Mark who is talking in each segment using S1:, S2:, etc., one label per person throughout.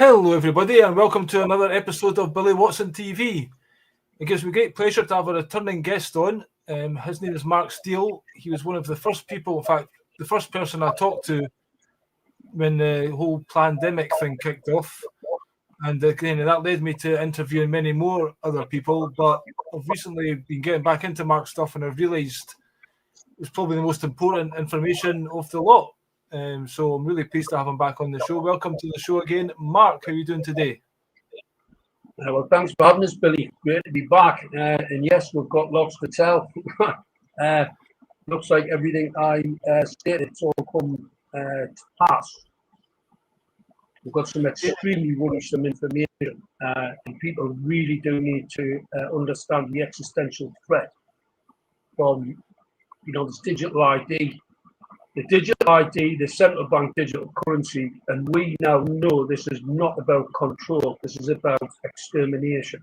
S1: Hello, everybody, and welcome to another episode of Billy Watson TV. It gives me great pleasure to have a returning guest on. His name is Mark Steele. He was one of the first people, in fact, the first person I talked to when the whole pandemic thing kicked off. And again, that led me to interviewing many more other people. But I've recently been getting back into Mark's stuff, and I've realised it's probably the most important information of the lot. So I'm really pleased to have him back on the show. Welcome to the show again. Mark, how are you doing today?
S2: Well, thanks for having us, Billy. Great to be back. And yes, we've got lots to tell. Looks like everything I stated it's all come to pass. We've got some extremely worrisome information, and people really do need to understand the existential threat from, this digital ID. The digital ID, the central bank digital currency, and we now know this is not about control, this is about extermination.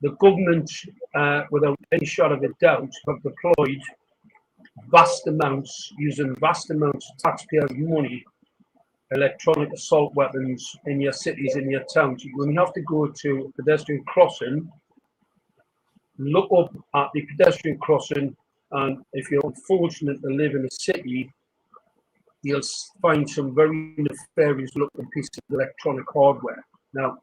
S2: The government, without any shadow of a doubt, have deployed using vast amounts of taxpayers' money, electronic assault weapons in your cities, in your towns. When you have to go to a pedestrian crossing, look up at the pedestrian crossing, and if you're unfortunate to live in a city, you'll find some very nefarious looking pieces of electronic hardware. Now,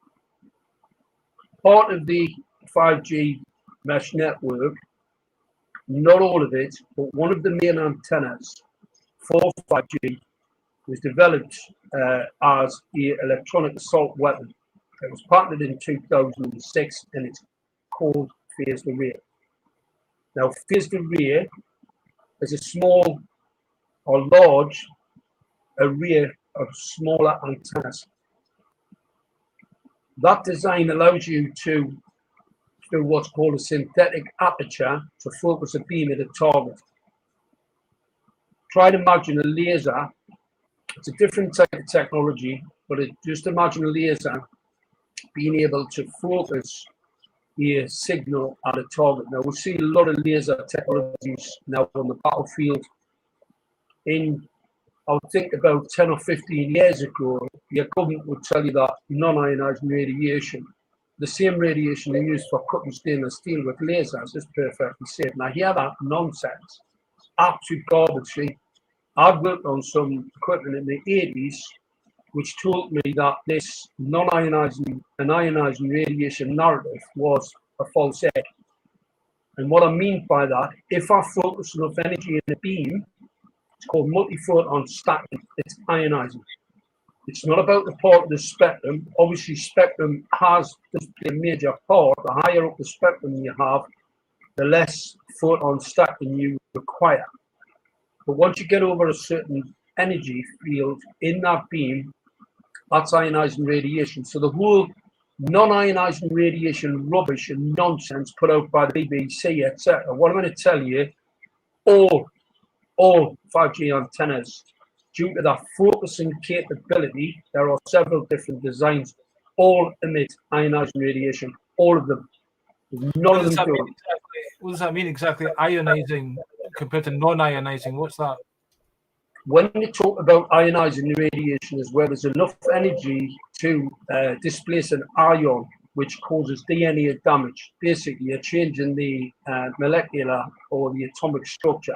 S2: part of the 5G mesh network, not all of it, but one of the main antennas for 5G was developed as an electronic assault weapon. It was patented in 2006 and it's called phased array. Now, phased array is a small or large array of smaller antennas. That design allows you to, through what's called a synthetic aperture, to focus a beam at a target. Try to imagine a laser. It's a different type of technology, but just imagine a laser being able to focus a signal at a target. Now, we see a lot of laser technologies now on the battlefield. I would think about 10 or 15 years ago, your government would tell you that non-ionizing radiation, the same radiation they use for cutting stainless steel with lasers, is perfectly safe. Now, hear that nonsense, absolute garbage. See, I've worked on some equipment in the 80s which told me that this non-ionizing and ionizing radiation narrative was a false egg. And what I mean by that, if I focus enough energy in a beam, it's called multi-photon stacking, it's ionizing. It's not about the part of the spectrum. Obviously, spectrum does play a major part. The higher up the spectrum you have, the less photon stacking you require. But once you get over a certain energy field in that beam, that's ionizing radiation. So the whole non-ionizing radiation rubbish and nonsense put out by the BBC, etc. What I'm going to tell you, all 5G antennas, due to that focusing capability, there are several different designs, all emit ionizing radiation, all of them. None of them don't.
S1: What does that mean exactly, ionizing compared to non-ionizing? What's that?
S2: When you talk about ionizing radiation, is where there's enough energy to displace an ion, which causes DNA damage. Basically, you're changing the molecular or the atomic structure.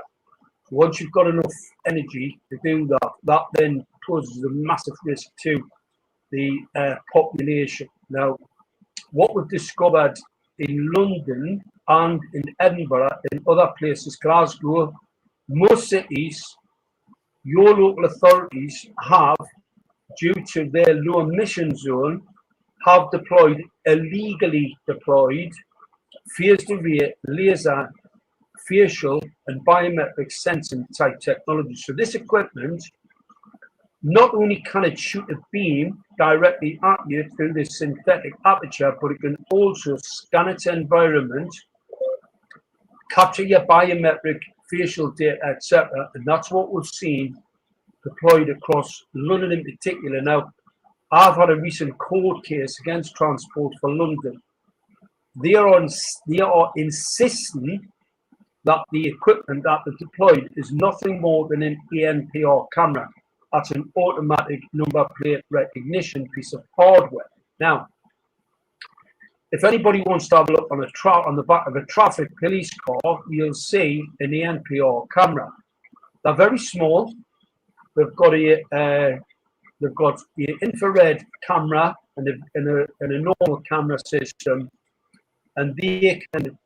S2: Once you've got enough energy to do that, that then poses a massive risk to the population. Now, what we've discovered in London and in Edinburgh, in other places, Glasgow, most cities, your local authorities have, due to their low emission zone, have deployed, illegally deployed, phased array, laser, facial and biometric sensing type technology. So this equipment, not only can it shoot a beam directly at you through this synthetic aperture, but it can also scan its environment, capture your biometric facial data, etc. And that's what we've seen deployed across London in particular. Now, I've had a recent court case against Transport for London. They are insisting that the equipment that they deployed is nothing more than an ANPR camera. That's an automatic number plate recognition piece of hardware. Now, if anybody wants to have a look on the back of a traffic police car, you'll see an ENPR camera. They're very small. They've got an infrared camera and a normal camera system, and they can,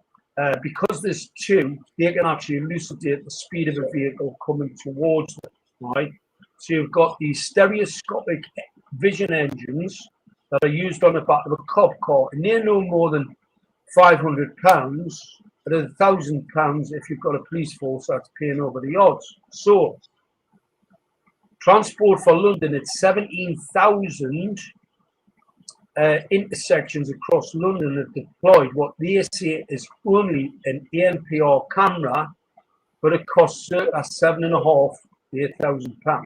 S2: because there's two, they can actually elucidate the speed of a vehicle coming towards them. Right. So you've got these stereoscopic vision engines that are used on the back of a cop car, and they're no more than £500, but £1,000 if you've got a police force that's paying over the odds. So, Transport for London, it's 17,000 intersections across London have deployed what they say is only an ANPR camera, but it costs circa £7,500 to £8,000.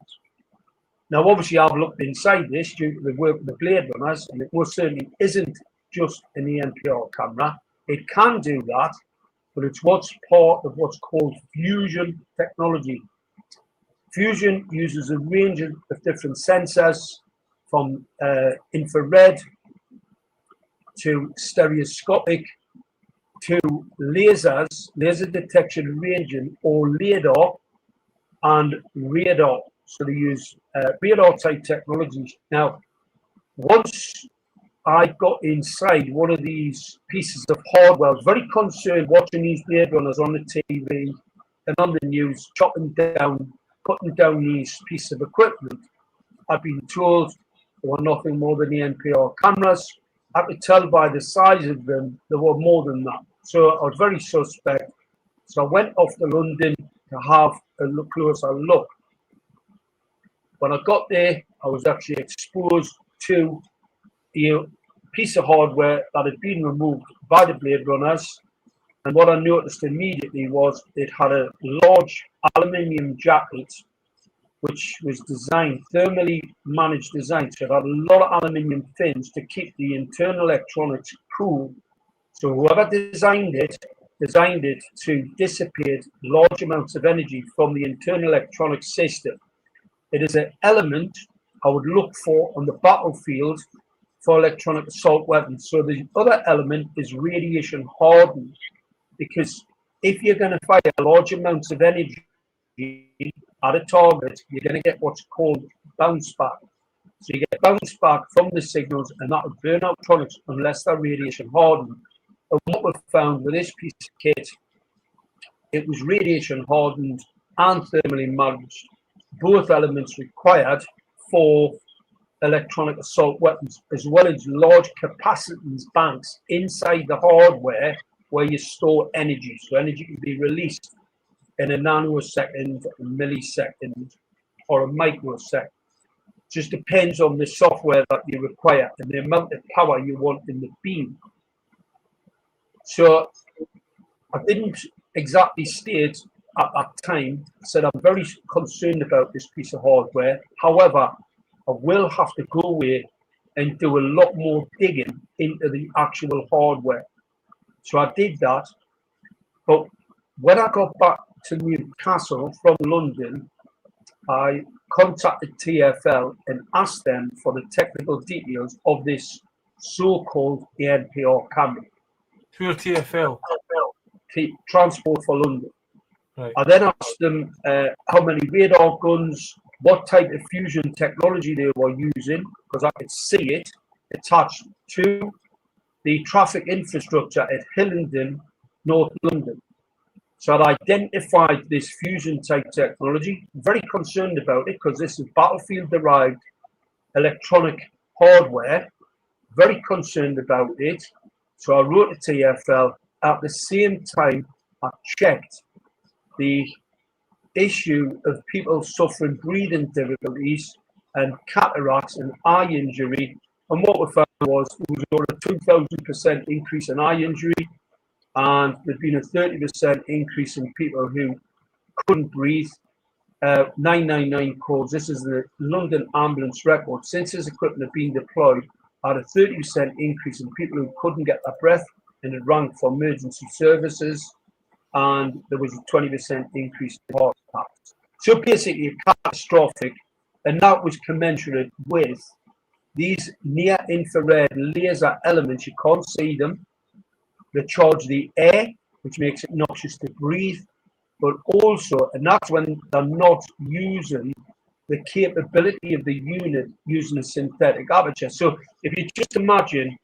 S2: Now, obviously, I've looked inside this due to the work of the Blade Runners, and it most certainly isn't just an ENPR camera. It can do that, but it's what's part of what's called fusion technology. Fusion uses a range of different sensors, from infrared to stereoscopic to lasers, laser detection ranging, or LiDAR, and radar. So they use radar type technologies. Now, once I got inside one of these pieces of hardware, I was very concerned watching these Blade Runners on the TV and on the news, putting down these pieces of equipment. I've been told they were nothing more than the NPR cameras. I could tell by the size of them, they were more than that. So I was very suspect. So I went off to London to have a closer look. When I got there, I was actually exposed to a piece of hardware that had been removed by the Blade Runners. And what I noticed immediately was it had a large aluminium jacket, which was designed, thermally managed design. So it had a lot of aluminium fins to keep the internal electronics cool. So whoever designed it to dissipate large amounts of energy from the internal electronic system. It is an element I would look for on the battlefield for electronic assault weapons. So the other element is radiation hardened, because if you're going to fire large amounts of energy at a target, you're going to get what's called bounce back. So you get bounce back from the signals, and that would burn electronics unless they're radiation hardened. And what we've found with this piece of kit, it was radiation hardened and thermally managed, both elements required for electronic assault weapons, as well as large capacitance banks inside the hardware where you store energy. So energy can be released in a nanosecond, a millisecond, or a microsecond. Just depends on the software that you require and the amount of power you want in the beam. So I didn't exactly state at that time, I said I'm very concerned about this piece of hardware. However, I will have to go away and do a lot more digging into the actual hardware. So I did that. But when I got back to Newcastle from London, I contacted TfL and asked them for the technical details of this so-called ANPR camera.
S1: Who are TfL?
S2: Transport for London.
S1: Right.
S2: I then asked them how many radar guns, what type of fusion technology they were using, because I could see it attached to the traffic infrastructure at Hillingdon, North London. So I identified this fusion type technology. I'm very concerned about it because this is battlefield derived electronic hardware. Very concerned about it. So I wrote to TfL. At the same time, I checked the issue of people suffering breathing difficulties and cataracts and eye injury. And what we found was there was over a 2,000% increase in eye injury, and there'd been a 30% increase in people who couldn't breathe. 999 calls. This is the London ambulance record. Since this equipment had been deployed, had a 30% increase in people who couldn't get their breath, and it rang for emergency services, and there was a 20% increase in heart attacks. So basically, a catastrophic and that was commensurate with these near-infrared laser elements. You can't see them. They charge the air, which makes it noxious to breathe, but also, and that's when they're not using the capability of the unit using a synthetic aperture. So if you just imagine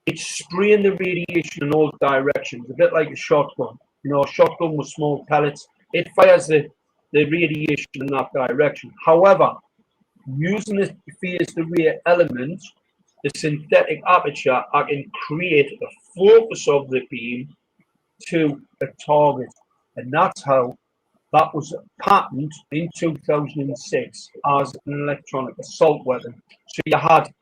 S2: it's spraying the radiation in all directions, a bit like a shotgun. You know, a shotgun with small pellets, it fires the radiation in that direction. However, using the phased array element, the synthetic aperture, I can create a focus of the beam to a target. And that's how that was patented in 2006 as an electronic assault weapon. So you had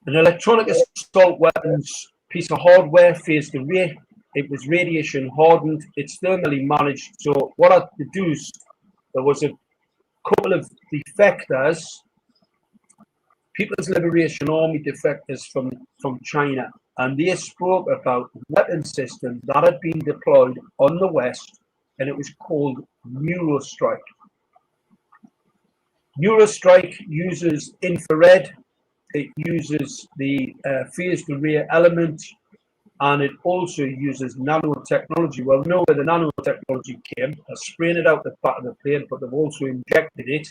S2: an electronic assault weapons piece of hardware, phased array. It was radiation hardened. It's thermally managed. So what I deduced, there was a couple of defectors, People's Liberation Army defectors from China, and they spoke about a weapon system that had been deployed on the West, and it was called Neurostrike. Neurostrike uses infrared, it uses the phased array element, and it also uses nanotechnology. Well, we know where the nanotechnology came. They're spraying it out the back of the plane, but they've also injected it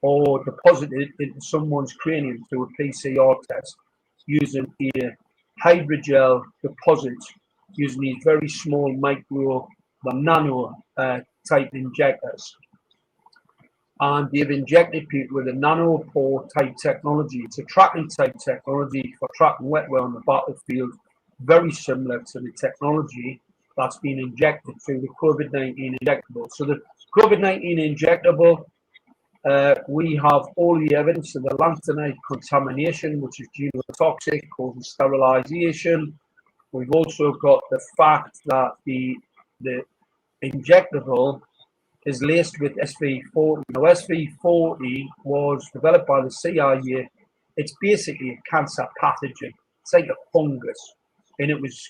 S2: or deposited it into someone's cranium through a PCR test using a hydrogel deposit, using these very small micro, the nano type injectors. And they've injected people with a nanopore type technology. It's a tracking type technology for tracking wetware on the battlefield, very similar to the technology that's been injected through the COVID-19 injectable. So the COVID-19 injectable, we have all the evidence of the lanthanide contamination, which is genotoxic, causes sterilization. We've also got the fact that the injectable is laced with SV40. Now, SV40 was developed by the CIA. It's basically a cancer pathogen. It's like a fungus. And it was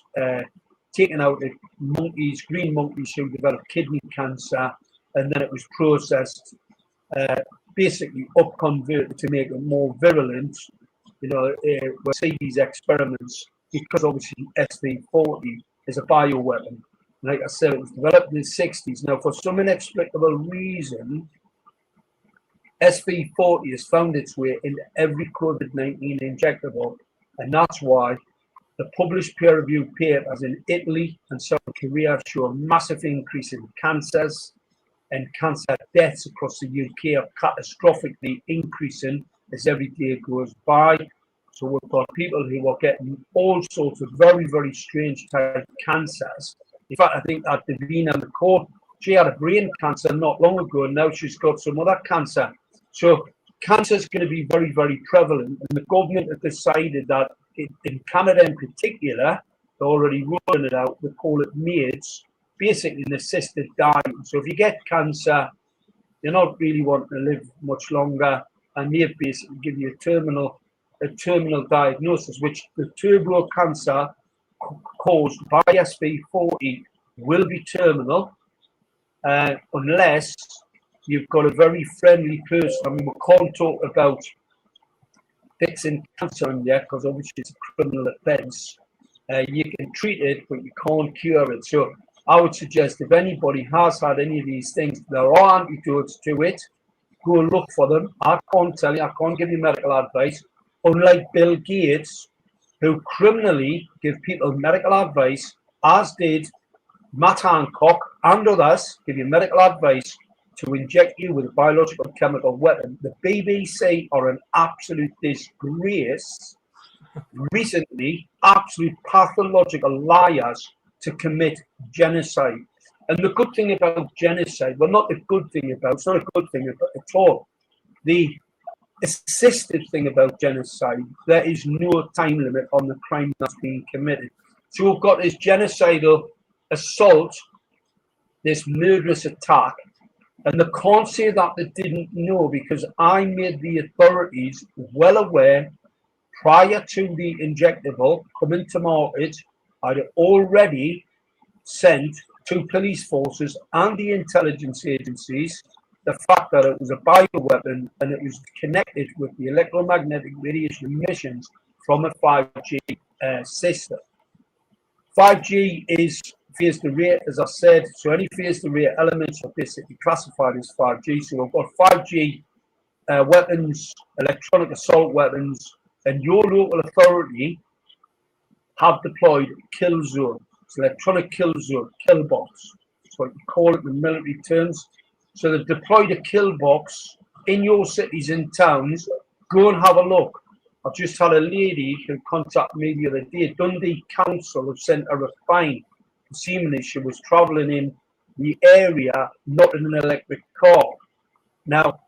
S2: taken out of monkeys, green monkeys who developed kidney cancer, and then it was processed, basically up-converted to make it more virulent. You know, we'll see these experiments because obviously SV40 is a bioweapon. Like I said, it was developed in the 60s. Now, for some inexplicable reason, SV40 has found its way into every COVID-19 injectable, and that's why the published peer-reviewed papers in Italy and South Korea show a massive increase in cancers, and cancer deaths across the UK are catastrophically increasing as every day goes by. So we've got people who are getting all sorts of very, very strange type cancers. In fact, I think that Davina McCall, she had a brain cancer not long ago, and now she's got some other cancer. So cancer is going to be very, very prevalent, and the government have decided that in Canada in particular, they're already rolling it out. They call it MAIDS, basically an assisted dying. So if you get cancer, you're not really wanting to live much longer, and they basically give you a terminal diagnosis, which the turbo cancer caused by SV40 will be terminal unless you've got a very friendly person. I mean, we can't talk about fixing cancer in there because obviously it's a criminal offence. You can treat it, but you can't cure it. So I would suggest if anybody has had any of these things, there are antidotes to it. Go and look for them. I can't tell you, I can't give you medical advice. Unlike Bill Gates, who criminally give people medical advice, as did Matt Hancock and others, give you medical advice to inject you with a biological chemical weapon. The BBC are an absolute disgrace. Recently, absolute pathological liars to commit genocide. And the good thing about genocide, well, not the good thing about, it's not a good thing at all. The assisted thing about genocide, there is no time limit on the crime that's being committed. So we've got this genocidal assault, this murderous attack, and they can't say that they didn't know, because I made the authorities well aware prior to the injectable coming to market. I'd already sent to police forces and the intelligence agencies the fact that it was a bioweapon and it was connected with the electromagnetic radiation emissions from a 5G system. 5G is phased array, as I said, so any phased array elements are basically classified as 5G. So we've got 5G weapons, electronic assault weapons, and your local authority have deployed kill zone. It's electronic kill zone, kill box. That's what you call it in military terms. So they've deployed a kill box in your cities and towns. Go and have a look. I've just had a lady who contacted me the other day. Dundee Council have sent her a fine. Seemingly she was travelling in the area, not in an electric car. Now,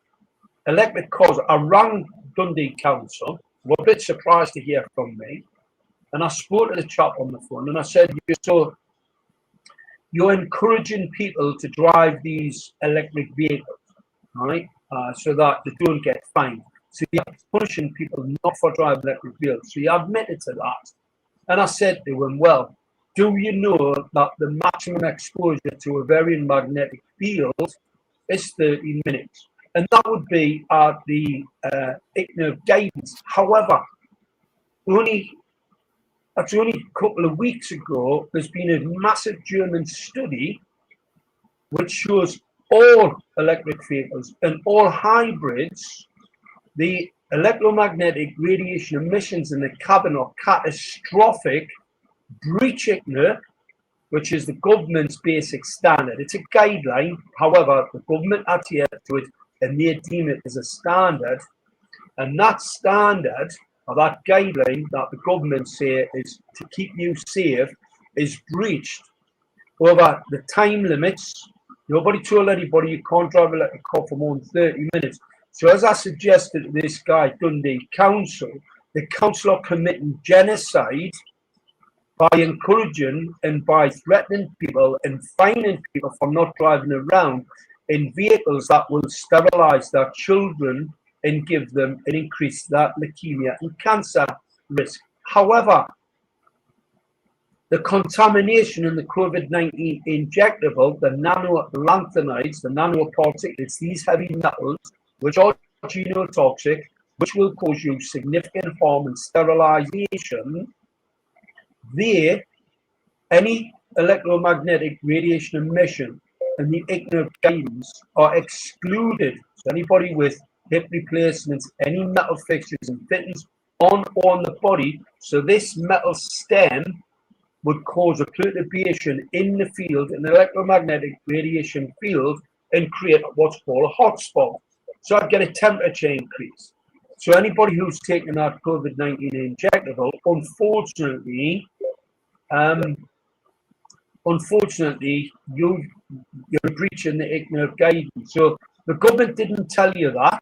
S2: electric cars, I rang Dundee Council, were a bit surprised to hear from me. And I spoke to the chap on the phone and I said, so you're encouraging people to drive these electric vehicles, right? So that they don't get fined. So you're punishing people not for driving electric vehicles. So you admitted to that. And I said to him, well, do you know that the maximum exposure to a very magnetic field is 30 minutes? And that would be at the ICNIRP guidance. However, that's only a couple of weeks ago, there's been a massive German study which shows all electric vehicles and all hybrids, the electromagnetic radiation emissions in the cabin are catastrophic, breach ICNIRP, which is the government's basic standard. It's a guideline, however, the government adhere to it and they deem it as a standard. And that standard, or that guideline that the government say is to keep you safe, is breached over the time limits. Nobody told anybody you can't drive a car for more than 30 minutes. So as I suggested to this guy, Dundee Council, the council are committing genocide by encouraging and by threatening people and fining people for not driving around in vehicles that will sterilise their children and give them and increase that leukemia and cancer risk. However, the contamination in the COVID-19 injectable, the nanolanthanides, the nanoparticulates, these heavy metals, which are genotoxic, which will cause you significant harm and sterilization, any electromagnetic radiation emission and the ICNIRP guidance are excluded. So anybody with hip replacements, any metal fixtures and fittings on the body, so this metal stem would cause a perturbation in the field, an electromagnetic radiation field, and create what's called a hotspot. So I'd get a temperature increase. So anybody who's taken that COVID-19 injectable, unfortunately, you're breaching the ICNIRP guidance. So the government didn't tell you that.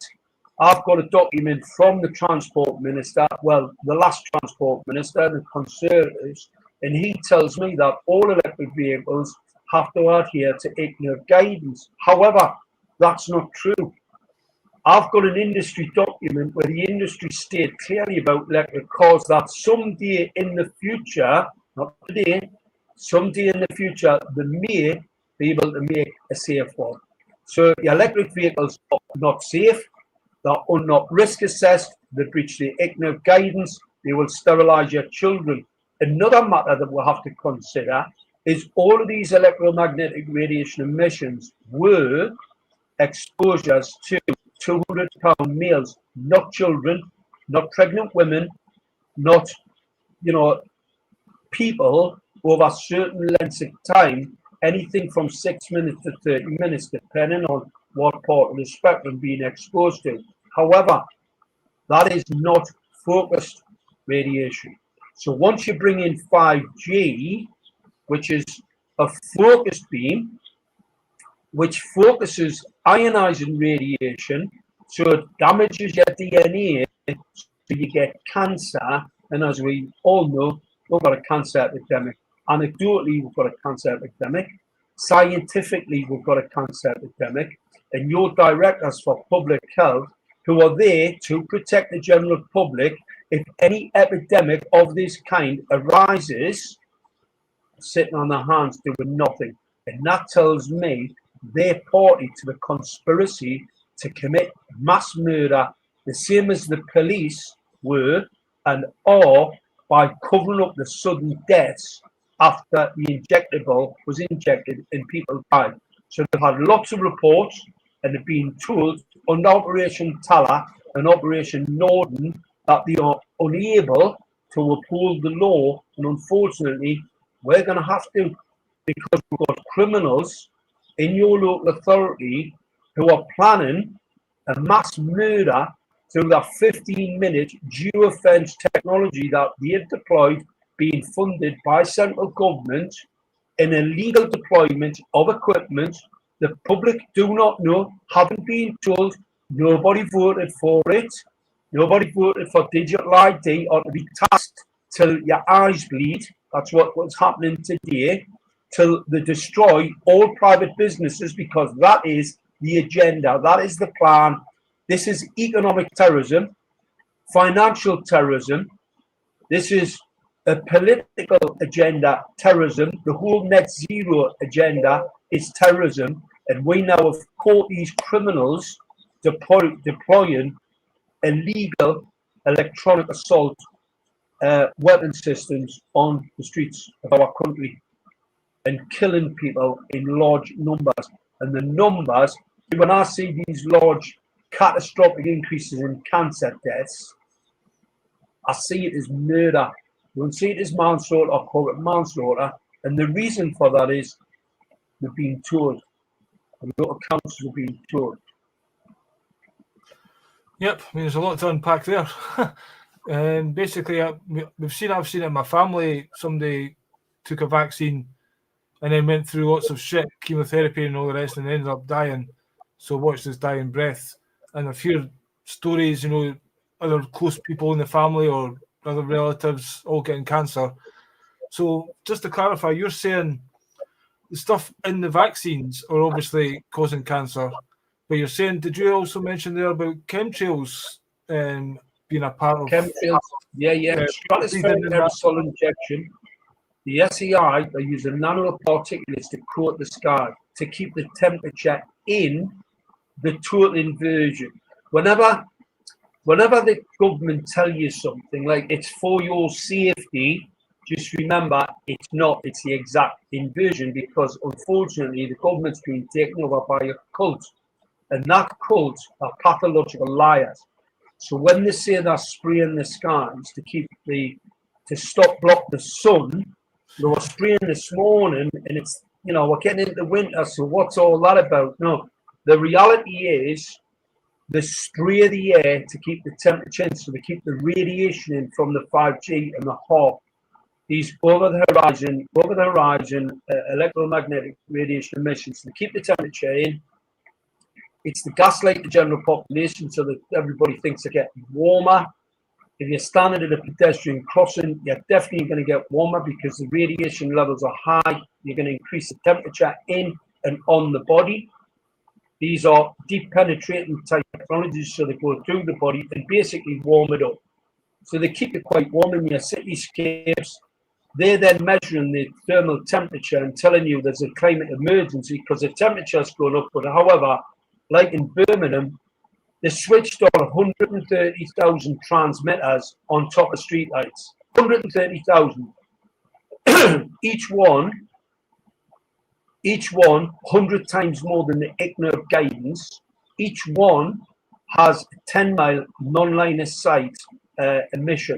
S2: I've got a document from the Transport Minister, well, the last Transport Minister, the Conservatives, and he tells me that all electric vehicles have to adhere to ICNIRP guidance. However, that's not true. I've got an industry document where the industry stated clearly about electric cars that someday in the future, not today, someday in the future, they may be able to make a safe one. So the electric vehicles are not safe, they're not risk assessed, they breach the ICNIRP guidance, they will sterilise your children. Another matter that we'll have to consider is all of these electromagnetic radiation emissions were exposures to 200-pound males, not children, not pregnant women, not, people over certain lengths of time, anything from 6 minutes to 30 minutes, depending on what part of the spectrum being exposed to. However, that is not focused radiation. So once you bring in 5G, which is a focused beam, which focuses ionizing radiation, so it damages your DNA, so you get cancer. And as we all know, we've got a cancer epidemic. Anecdotally, we've got a cancer epidemic. Scientifically, we've got a cancer epidemic. And your directors for public health, who are there to protect the general public, if any epidemic of this kind arises, sitting on their hands doing nothing. And that tells me their party to the conspiracy to commit mass murder, the same as the police were and are, by covering up the sudden deaths after the injectable was injected and people died. So they've had lots of reports and have been told under Operation Tala and Operation Norden that they are unable to uphold the law, and unfortunately we're going to have to, because we've got criminals in your local authority who are planning a mass murder through that 15-minute geofence technology that they've deployed, being funded by central government, an illegal deployment of equipment. The public do not know, haven't been told, nobody voted for it. Nobody voted for digital ID or to be tasked till your eyes bleed. That's what's happening today. Till they destroy all private businesses, because that is the agenda, that is the plan. This is economic terrorism, financial terrorism. This is a political agenda, terrorism. The whole net zero agenda is terrorism. And we now have caught these criminals deploying illegal electronic assault weapon systems on the streets of our country and killing people in large numbers. And the numbers, when I see these large catastrophic increases in cancer deaths, I see it as murder. I don't see it as manslaughter or corporate manslaughter. And the reason for that is they've been told. The local councils have been told.
S1: Yep, I mean, there's a lot to unpack there. Basically, I've seen it in my family. Somebody took a vaccine and then went through lots of shit, chemotherapy and all the rest, and ended up dying. So watch this dying breath. And I've heard stories, other close people in the family or other relatives all getting cancer. So just to clarify, you're saying the stuff in the vaccines are obviously causing cancer, but you're saying, did you also mention there about chemtrails being a part of...
S2: Chemtrails, yeah. Stratospheric aerosol injection. The SEI, they use a nanoparticulates to coat the sky to keep the temperature in the total inversion. Whenever the government tell you something like it's for your safety, just remember it's not. It's the exact inversion, because unfortunately the government's been taken over by a cult, and that cult are pathological liars. So when they say they're spraying the skies to stop block the sun, they were spraying this morning, and it's we're getting into winter, so what's all that about? No, the reality is they spray the air to keep the temperature in, so they keep the radiation in from the 5G and the HAARP. These over the horizon electromagnetic radiation emissions to keep the temperature in. It's to gaslight the general population so that everybody thinks they're getting warmer. If you're standing at a pedestrian crossing, you're definitely going to get warmer because the radiation levels are high. You're going to increase the temperature in and on the body. These are deep penetrating technologies, so they go through the body and basically warm it up. So they keep it quite warm in your cityscapes. They're then measuring the thermal temperature and telling you there's a climate emergency because the temperature's going up. But however, like in Birmingham, they switched on 130,000 transmitters on top of streetlights. 130,000. Each one 100 times more than the ICNIRP guidance. Each one has a 10-mile non-line of sight emission.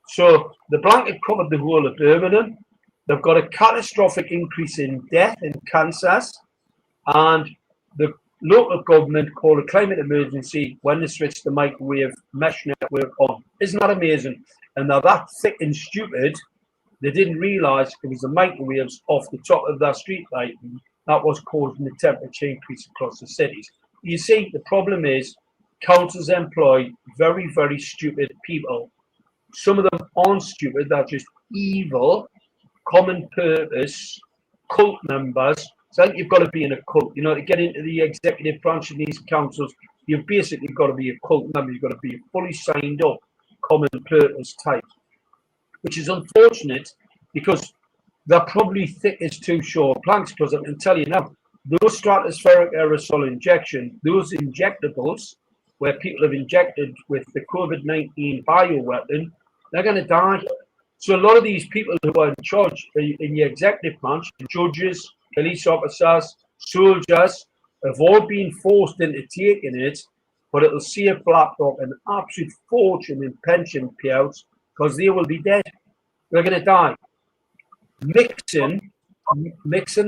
S2: So the blanket covered the whole of Birmingham. They've got a catastrophic increase in death and cancers, and the local government called a climate emergency when they switched the microwave mesh network on. Isn't that amazing? And they're that thick and stupid, they didn't realise it was the microwaves off the top of their street lighting that was causing the temperature increase across the cities. You see, the problem is councils employ very, very stupid people. Some of them aren't stupid, they're just evil, common purpose, cult members. It's like you've got to be in a cult. To get into the executive branch of these councils, you've basically got to be a cult member. You've got to be a fully signed up common purpose type, which is unfortunate because they're probably thick as two short planks, because I can tell you now, those stratospheric aerosol injection, those injectables, where people have injected with the COVID-19 bioweapon, they're going to die. So a lot of these people who are in charge in the executive branch, judges, police officers, soldiers, have all been forced into taking it, but it'll save BlackRock an absolute fortune in pension payouts because they will be dead. They're going to die. Mixing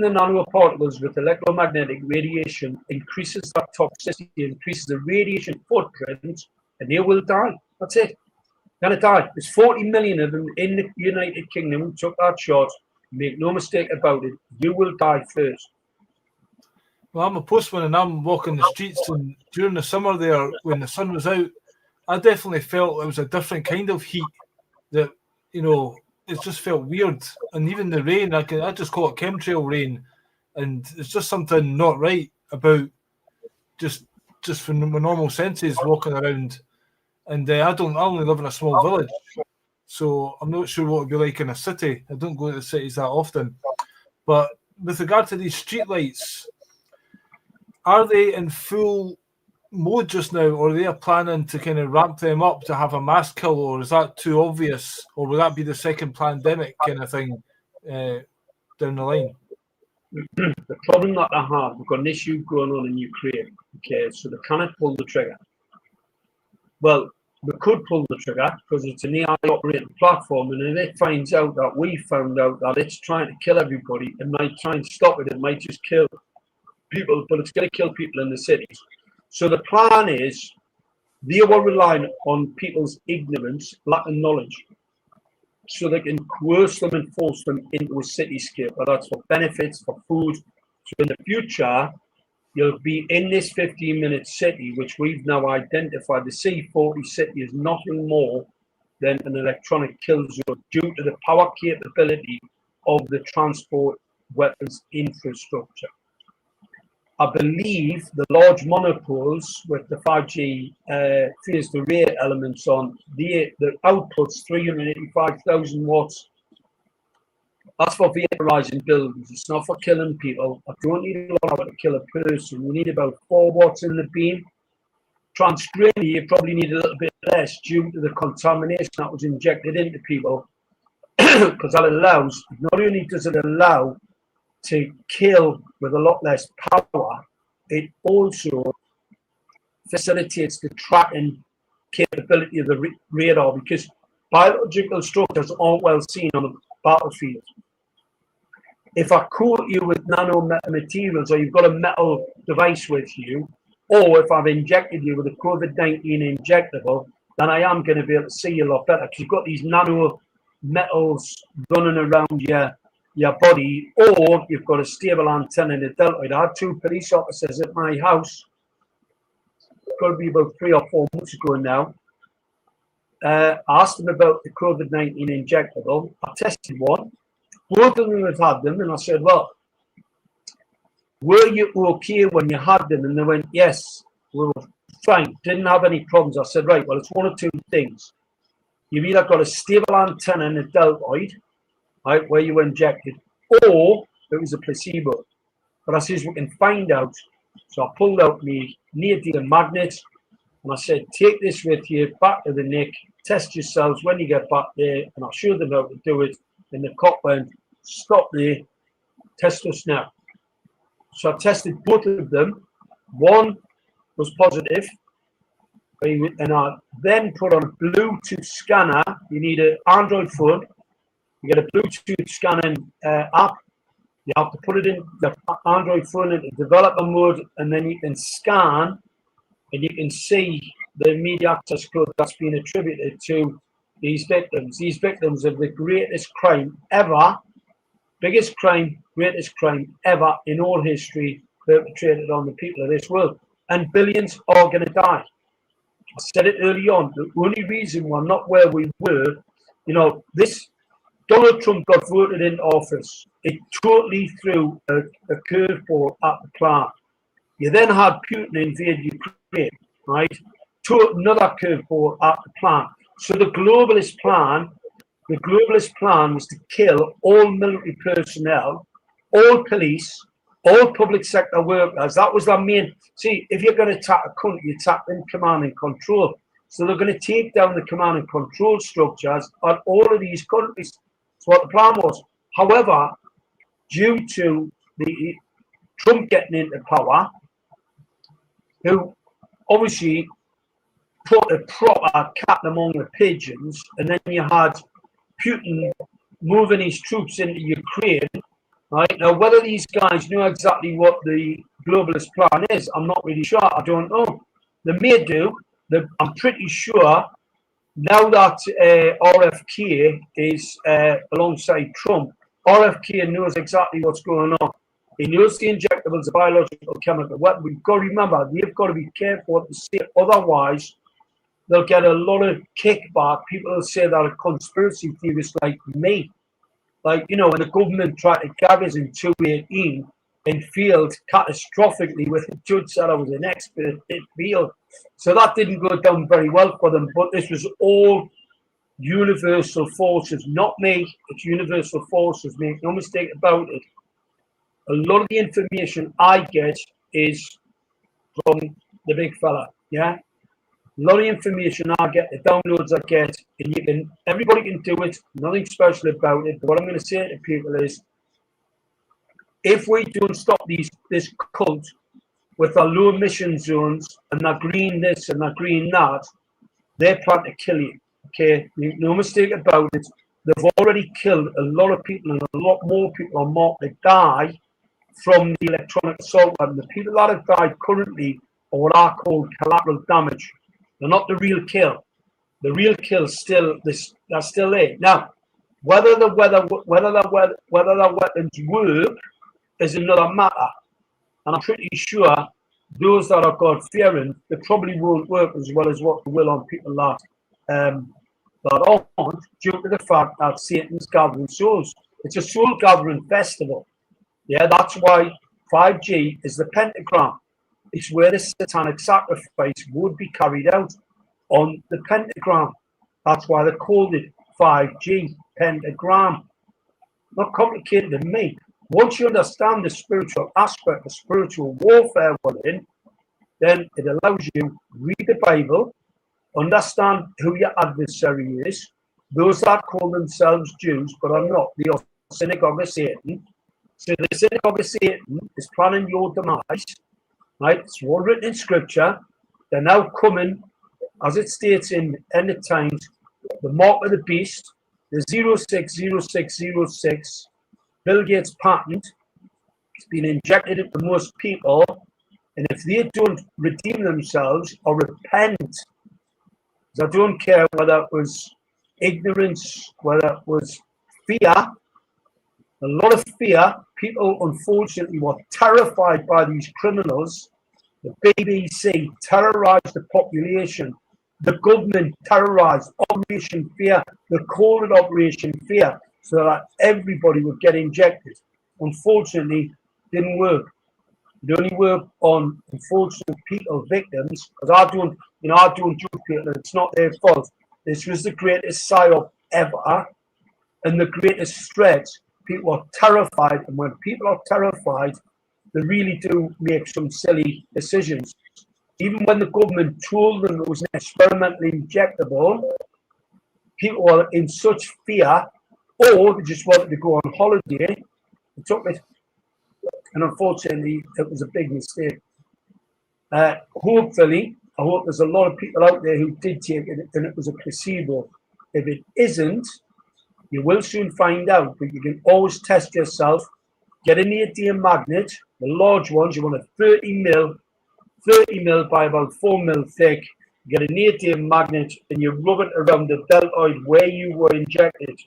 S2: the nanoparticles with electromagnetic radiation increases that toxicity, increases the radiation footprint, and they will die. That's it. Gonna die. There's 40 million of them in the United Kingdom who took that shot. Make no mistake about it. You will die first.
S1: Well, I'm a postman and I'm walking the streets, and during the summer there, when the sun was out, I definitely felt it was a different kind of heat that, you know, it just felt weird. And even the rain, I just call it chemtrail rain, and it's just something not right about just from my normal senses walking around. And I only live in a small village, so I'm not sure what it'd be like in a city. I don't go to the cities that often. But with regard to these street lights, are they in full mode just now, or are they planning to kind of ramp them up to have a mass kill, or is that too obvious, or will that be the second pandemic kind of thing down the line?
S2: The problem that I have, we've got an issue going on in Ukraine. Okay, so they cannot pull the trigger. Well, we could pull the trigger because it's an AI operating platform, and if it finds out that we found out that it's trying to kill everybody, it might try and stop it. It might just kill people, but it's going to kill people in the cities. So the plan is they were relying on people's ignorance, lack of knowledge, so they can coerce them and force them into a cityscape. But that's for benefits, for food. So in the future, you'll be in this 15-minute city, which we've now identified. The C40 city is nothing more than an electronic kill zone due to the power capability of the transport weapons infrastructure. I believe the large monopoles with the 5G phased array elements on, the output's 385,000 watts. That's for vaporizing buildings. It's not for killing people. I don't need a lot of it to kill a person. You need about 4 watts in the beam. Transcranially, you probably need a little bit less due to the contamination that was injected into people. Because that allows, not only does it allow to kill with a lot less power, it also facilitates the tracking capability of the radar, because biological structures aren't well seen on a battlefield. If I coat you with nanomaterials, or you've got a metal device with you, or if I've injected you with a COVID-19 injectable, then I am going to be able to see you a lot better, because you've got these nano metals running around your body, or you've got a stable antenna in a deltoid. I had 2 police officers at my house, got to be about 3 or 4 months ago now. I asked them about the COVID-19 injectable. I tested one. Both of them have had them, and I said, well, were you okay when you had them? And they went, yes, we were fine, didn't have any problems. I said, right, well, it's one of 2 things. You've either got a stable antenna in a deltoid, right, where you were injected, or it was a placebo. But I says, we can find out. So I pulled out my neodymium magnet, and I said, take this with you back to the Nick, test yourselves when you get back there, and I'll show them how to do it. And the cop went, stop there, test us now. So I tested both of them. One was positive, and I then put on a Bluetooth scanner. You need an Android phone. You get a Bluetooth scanning app. You have to put it in the Android phone into developer mode, and then you can scan, and you can see the immediate access code that's been attributed to these victims. These victims of the greatest crime ever, biggest crime, greatest crime ever in all history perpetrated on the people of this world. And billions are going to die. I said it early on, the only reason we're not where we were, you know, this Donald Trump got voted into office. It totally threw a curveball at the plan. You then had Putin invade Ukraine, right? Another curveball at the plan. So the globalist plan was to kill all military personnel, all police, All public sector workers, that was their main. See, if you're going to attack a country, you attack in command and control. So they're going to take down the command and control structures on all of these countries. That's what the plan was. However, due to the Trump getting into power, who obviously put a proper cat among the pigeons, and then you had Putin moving his troops into Ukraine. Right now, whether these guys know exactly what the globalist plan is, I'm not really sure. I don't know. They may do. I'm pretty sure now that RFK is alongside Trump, RFK knows exactly what's going on. He knows the injectables, the biological chemical weapon. We've got to remember, they've got to be careful what they say. Otherwise, they'll get a lot of kickback. People will say that a conspiracy theorist like me. Like, you know, when the government tried to gag us in 2018 and failed catastrophically with the judge said I was an expert, it failed. So that didn't go down very well for them. But this was all universal forces, not me. It's universal forces, make no mistake about it. A lot of the information I get is from the big fella, yeah? A lot of information I get, the downloads I get, and everybody can do it, nothing special about it. But what I'm going to say to people is, if we don't stop this cult with our low emission zones and their green this and their green that, they're planning to kill you. Okay, no mistake about it. They've already killed a lot of people, and a lot more people are marked to die from the electronic assault weapon. The people that have died currently are what I call collateral damage. They're not the real kill. The real kill still they're still there. Now, whether the weapons work is another matter. And I'm pretty sure those that are God fearing, they probably won't work as well as what they will on people that aren't, due to the fact that Satan's gathering souls. It's a soul gathering festival. Yeah, that's why 5G is the pentagram. It's where the satanic sacrifice would be carried out on the pentagram. That's why they called it 5G, pentagram. Not complicated to me. Once you understand the spiritual aspect, the spiritual warfare we're in, then it allows you to read the Bible, understand who your adversary is. Those that call themselves Jews, but are not, they are synagogue of Satan. So the synagogue of Satan is planning your demise. Right, it's all written in scripture. They're now coming, as it states in End of Times, the mark of the beast, the 060606, Bill Gates patent. It's been injected into most people, and if they don't redeem themselves or repent, I don't care whether it was ignorance, whether it was fear, a lot of fear. People, unfortunately, were terrified by these criminals. The BBC terrorized the population. The government terrorized Operation Fear. They called it Operation Fear so that everybody would get injected. Unfortunately, it didn't work. It only worked on unfortunate people, victims, because I don't judge people. It's not their fault. This was the greatest psyop ever and the greatest threat. People are terrified, and when people are terrified, they really do make some silly decisions. Even when the government told them it was an experimentally injectable, people were in such fear, or they just wanted to go on holiday. They took it, and unfortunately, it was a big mistake. Hopefully, I hope there's a lot of people out there who did take it, and it was a placebo. If it isn't, you will soon find out, but you can always test yourself. Get an ATM magnet, the large ones, you want a 30 mil by about 4 mil thick. Get an ATM magnet and you rub it around the deltoid where you were injected.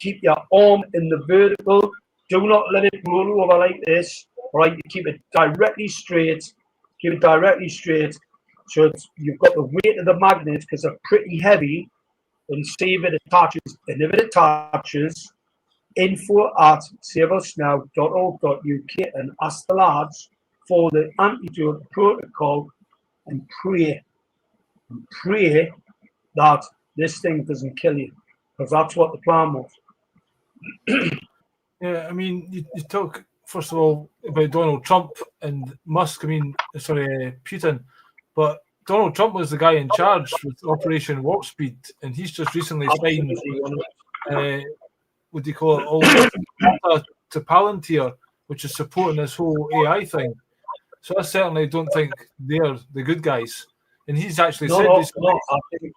S2: Keep your arm in the vertical. Do not let it roll over like this. All right, you keep it directly straight. Keep it directly straight. So you've got the weight of the magnet because they're pretty heavy. And see if it attaches. And if it attaches, info@saveusnow.org.uk and ask the lads for the antidote protocol and pray that this thing doesn't kill you, because that's what the plan was.
S1: Yeah, I mean, you talk first of all, about Donald Trump and Musk. I mean, sorry, Putin. But Donald Trump was the guy in charge with Operation Warp Speed, and he's just recently signed, what do you call it, all data to Palantir, which is supporting this whole AI thing. So I certainly don't think they're the good guys. And he's actually said this.
S2: No, I think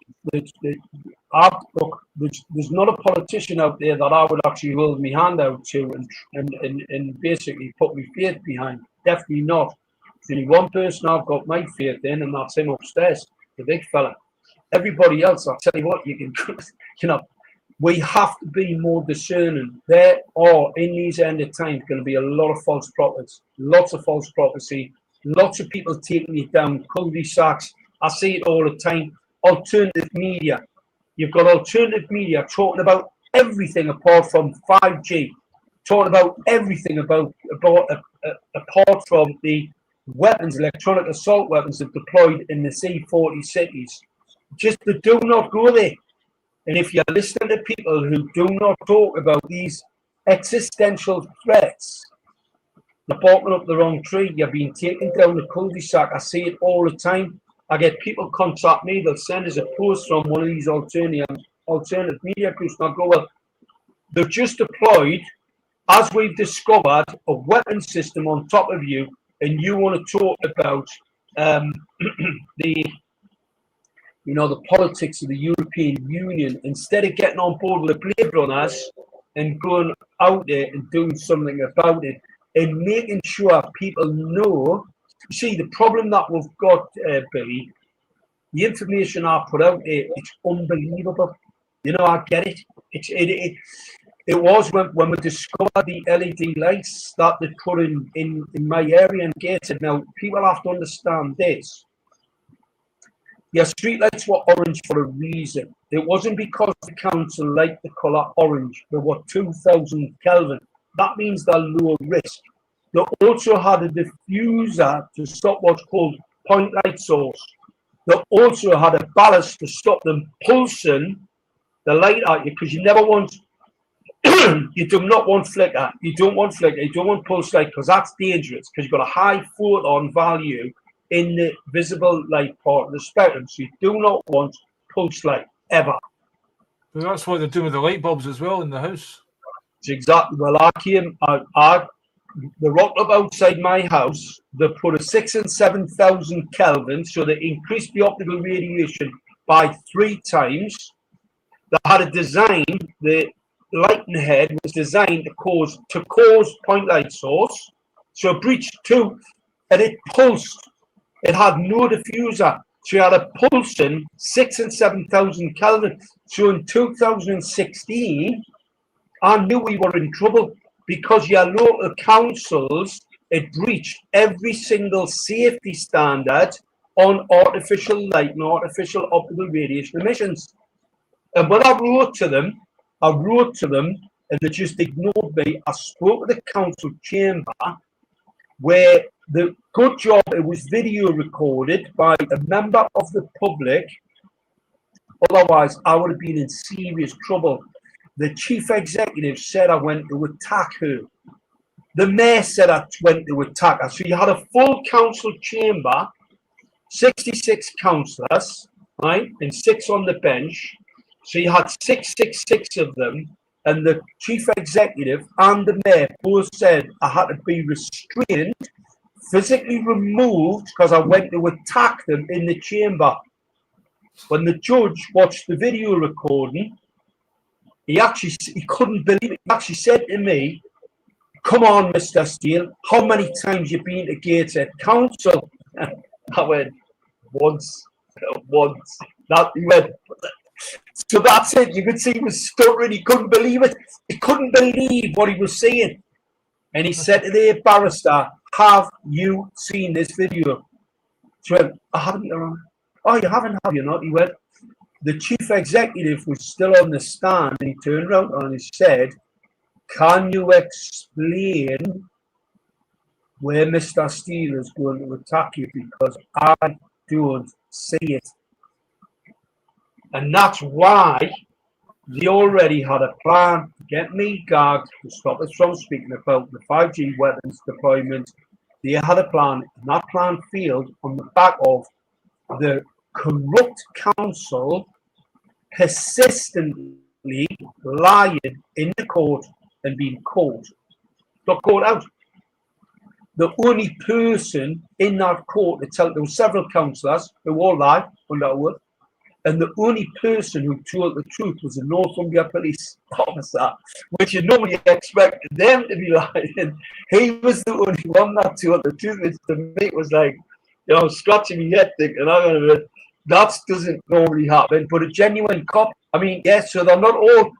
S2: look, there's not a politician out there that I would actually hold my hand out to and basically put my faith behind. Definitely not. There's only one person I've got my faith in, and that's him upstairs, the big fella. Everybody else, I'll tell you what, we have to be more discerning. There are, in these end of times, going to be a lot of false prophets, lots of false prophecy, lots of people taking it down, cul-de-sacs. I see it all the time. Alternative media. You've got alternative media talking about everything apart from 5G, talking about everything apart from the weapons, electronic assault weapons that deployed in the C40 cities. Just do not go there. And if you're listening to people who do not talk about these existential threats, they're barking up the wrong tree. You're being taken down the cul-de-sac. I see it all the time. I get people contact me, they'll send us a post from one of these alternative media groups, and I'll go, well, they've just deployed, as we've discovered, a weapon system on top of you, and you want to talk about the politics of the European Union, instead of getting on board with the Blade Runners and going out there and doing something about it, and making sure people know. You see, the problem that we've got, Billy, the information I put out there, it's unbelievable. I get it. It was when we discovered the LED lights that they put in my area and gated. Now, people have to understand this. Your street lights were orange for a reason. It wasn't because the council liked the colour orange. They were 2000 Kelvin. That means they're low risk. They also had a diffuser to stop what's called point light source. They also had a ballast to stop them pulsing the light at you, because you never want, you do not want flicker. You don't want flicker. You don't want pulse light, because that's dangerous, because you've got a high photon value in the visible light part of the spectrum. So you do not want pulse light ever.
S1: But that's what they're doing with the light bulbs as well in the house.
S2: It's exactly. Well, they rocked up outside my house. They put a 6,000 and 7,000 Kelvin, so they increased the optical radiation by 3 times. They had a design. The lighting head was designed to cause point light source. So it breached 2, and it pulsed. It had no diffuser. So you had a pulsing 6,000 and 7,000 Kelvin. So in 2016, I knew we were in trouble, because your local councils had breached every single safety standard on artificial light and artificial optical radiation emissions. And when I wrote to them, and they just ignored me. I spoke to the council chamber, where the good job, it was video recorded by a member of the public. Otherwise, I would have been in serious trouble. The chief executive said I went to attack her. The mayor said I went to attack her. So you had a full council chamber, 66 councillors, right, and 6 on the bench. So you had 666 of them, and the chief executive and the mayor both said I had to be restrained, physically removed, because I went to attack them in the chamber. When the judge watched the video recording, he couldn't believe it. He actually said to me, "Come on, Mr. Steele, how many times you been to Gateshead Council?" I went, once. He went, so that's it. You could see he was stuttering. He couldn't believe it. He couldn't believe what he was saying. And he said to the barrister, "Have you seen this video?" She went, "I haven't, Your Honor." "Oh, you haven't, have you not?" He went, the chief executive was still on the stand, and he turned around and he said, "Can you explain where Mr. Steele is going to attack you? Because I don't see it." And that's why They already had a plan to get me gagged, to stop us from speaking about the 5G weapons deployment. They had a plan, and that plan failed on the back of the corrupt council persistently lying in the court and being caught. Got caught out. The only person in that court to tell, there were several councillors who all lied on that oath, and the only person who told the truth was a Northumbria police officer, which you normally expected them to be lying. He was the only one that told the truth, which to me was like, you know, scratching my head thinking, that doesn't normally happen. But a genuine cop, I mean, yes, so they're not all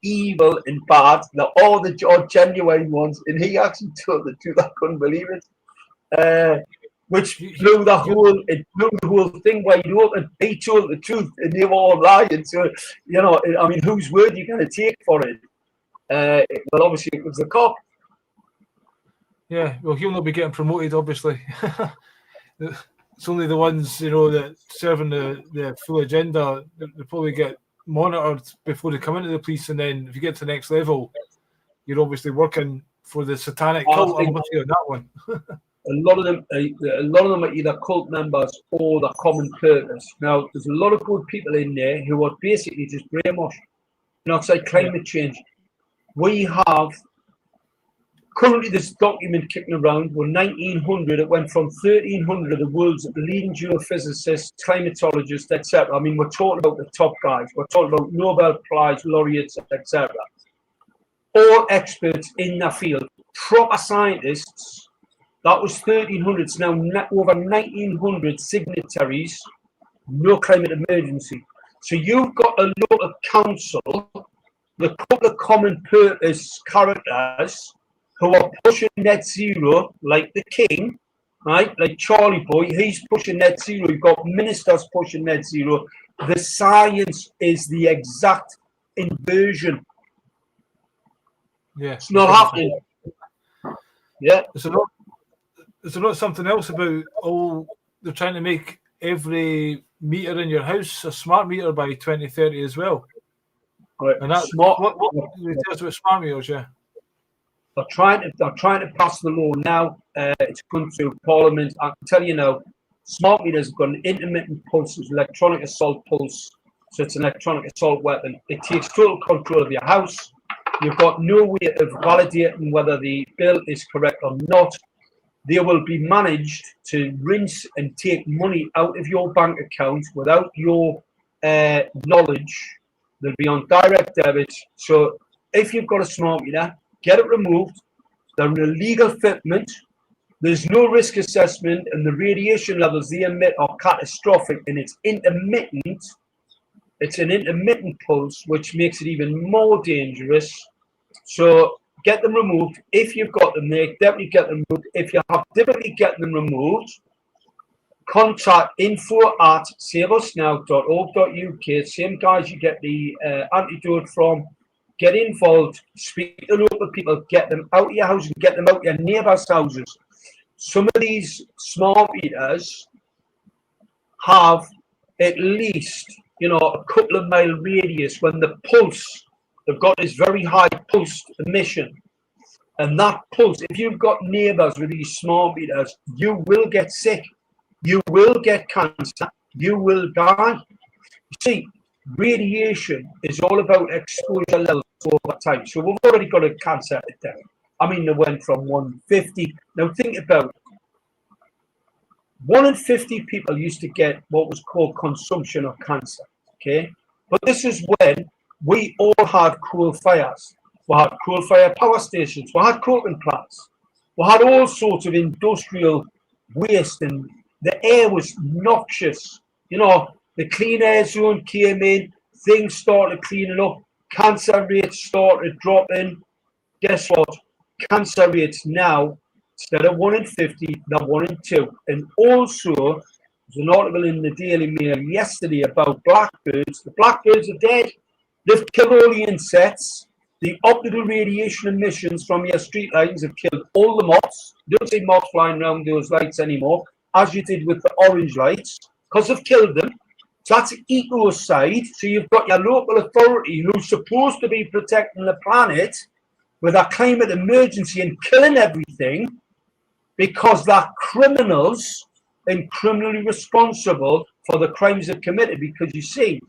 S2: evil and bad. They're all the genuine ones. And he actually told the truth. I couldn't believe it. Which blew the whole thing wide open. He told the truth, and they were all lying. So, you know, I mean, whose word are you going to take for it? Well, obviously, it was the cop.
S1: Yeah, well, he'll not be getting promoted, obviously. It's only the ones, you know, that serving the full agenda. They probably get monitored before they come into the police, and then if you get to the next level, you're obviously working for the satanic cult. I'm with you on that one.
S2: A lot of them are either cult members or the common purpose. Now, there's a lot of good people in there who are basically just brainwashed. You know, it's like climate change. We have currently this document kicking around. We're 1900. It went from 1300 of the world's leading geophysicists, climatologists, etc. I mean, we're talking about the top guys. We're talking about Nobel Prize laureates, etc. All experts in their field, proper scientists. That was 1300. It's now over 1900 signatories. No climate emergency. So you've got a local council, the couple of common purpose characters who are pushing net zero, like the King, right? Like Charlie Boy, he's pushing net zero. You've got ministers pushing net zero. The science is the exact inversion.
S1: Yeah,
S2: it's not happening. Yeah,
S1: is there not something else about they're trying to make every meter in your house a smart meter by 2030 as well?
S2: Right.
S1: And that's what details about smart meters, yeah.
S2: They're trying to pass the law now. It's gone through Parliament. I can tell you now, smart meters have got an intermittent pulse, it's electronic assault pulse. So it's an electronic assault weapon. It takes total control of your house. You've got no way of validating whether the bill is correct or not. They will be managed to rinse and take money out of your bank account without your knowledge. They'll be on direct debit. So if you've got a smart meter, get it removed. They're in a legal fitment. There's no risk assessment, and the radiation levels they emit are catastrophic, and it's intermittent. It's an intermittent pulse, which makes it even more dangerous. So get them removed. If you've got them there, definitely get them removed. If you have difficulty getting them removed, contact info@saveusnow.org.uk. Same guys you get the antidote from. Get involved, speak to local people, get them out of your house and get them out of your neighbours' houses. Some of these smart meters have at least, you know, a couple of mile radius when the pulse, they've got this very high pulse emission. And that pulse, if you've got neighbours with these smart meters, you will get sick. You will get cancer. You will die. You see, radiation is all about exposure levels over time. So we've already got a cancer epidemic. I mean, they went from 150. Now think about it. 1 in 50 people used to get what was called consumption of cancer. Okay, but this is when we all had coal fires. We had coal fire power stations. We had coking plants. We had all sorts of industrial waste, and the air was noxious. You know, the clean air zone came in, things started cleaning up, cancer rates started dropping. Guess what? Cancer rates now, instead of 1 in 50, they're 1 in 2. And also, there's an article in the Daily Mail yesterday about blackbirds. The blackbirds are dead. They've killed all the insects. The optical radiation emissions from your street lines have killed all the moths. You don't see moths flying around those lights anymore, as you did with the orange lights, because they've killed them. So that's eco side. So you've got your local authority who's supposed to be protecting the planet with a climate emergency and killing everything because they're criminals and criminally responsible for the crimes they've committed. Because you see,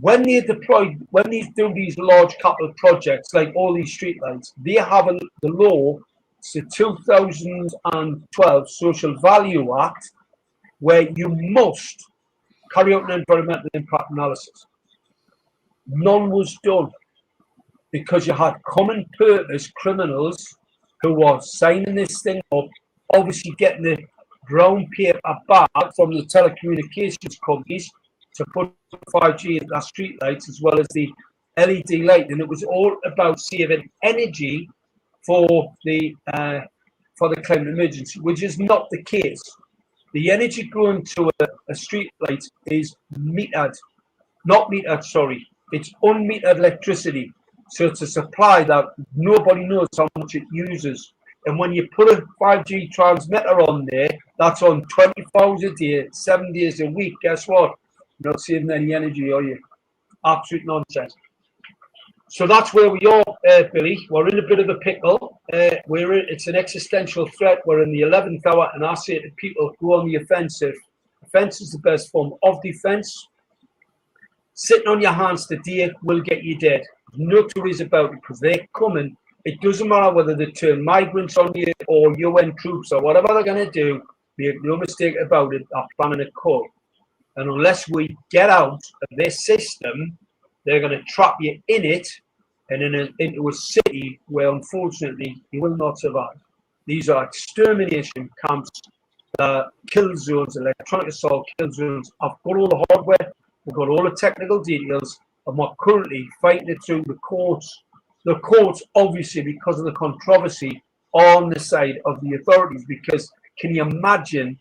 S2: when they do these large capital projects like all these streetlights, they have the law, it's the 2012 Social Value Act, where you must carry out an environmental impact analysis. None was done because you had common purpose criminals who were signing this thing up, obviously getting the brown paper back from the telecommunications companies to put 5G in their streetlights as well as the LED light, and it was all about saving energy for the climate emergency, which is not the case. The energy going to a street light is it's unmetered electricity. So it's a supply that nobody knows how much it uses. And when you put a 5G transmitter on there, that's on 24 hours a day, 7 days a week. Guess what? You're not saving any energy, are you? Absolute nonsense. So that's where we are, Billy. We're in a bit of a pickle. It's an existential threat. We're in the 11th hour, and I say to people, go on the offensive. Offense is the best form of defense. Sitting on your hands today will get you dead. No two ways about it, because they're coming. It doesn't matter whether they turn migrants on you or UN troops or whatever they're going to do. Make no mistake about it, they're planning a coup. And unless we get out of this system, they're going to trap you in it and into a city where, unfortunately, you will not survive. These are extermination camps, kill zones, electronic assault kill zones. I've got all the hardware, we've got all the technical details, and we're currently fighting it through the courts. The courts, obviously, because of the controversy, are on the side of the authorities. Because can you imagine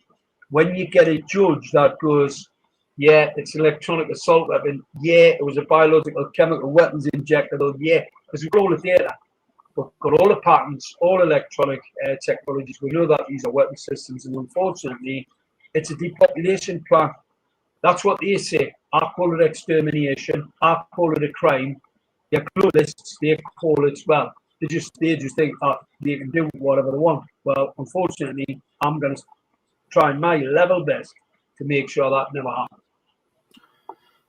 S2: when you get a judge that goes, yeah, it's an electronic assault weapon. Yeah, it was a biological chemical weapons injectable. Yeah, because we've got all the data. We've got all the patents, all electronic technologies. We know that these are weapon systems. And unfortunately, it's a depopulation plan. That's what they say. I call it extermination. I call it a crime. The globalists, they call it, well, they just think they can do whatever they want. Well, unfortunately, I'm going to try my level best to make sure that never happens.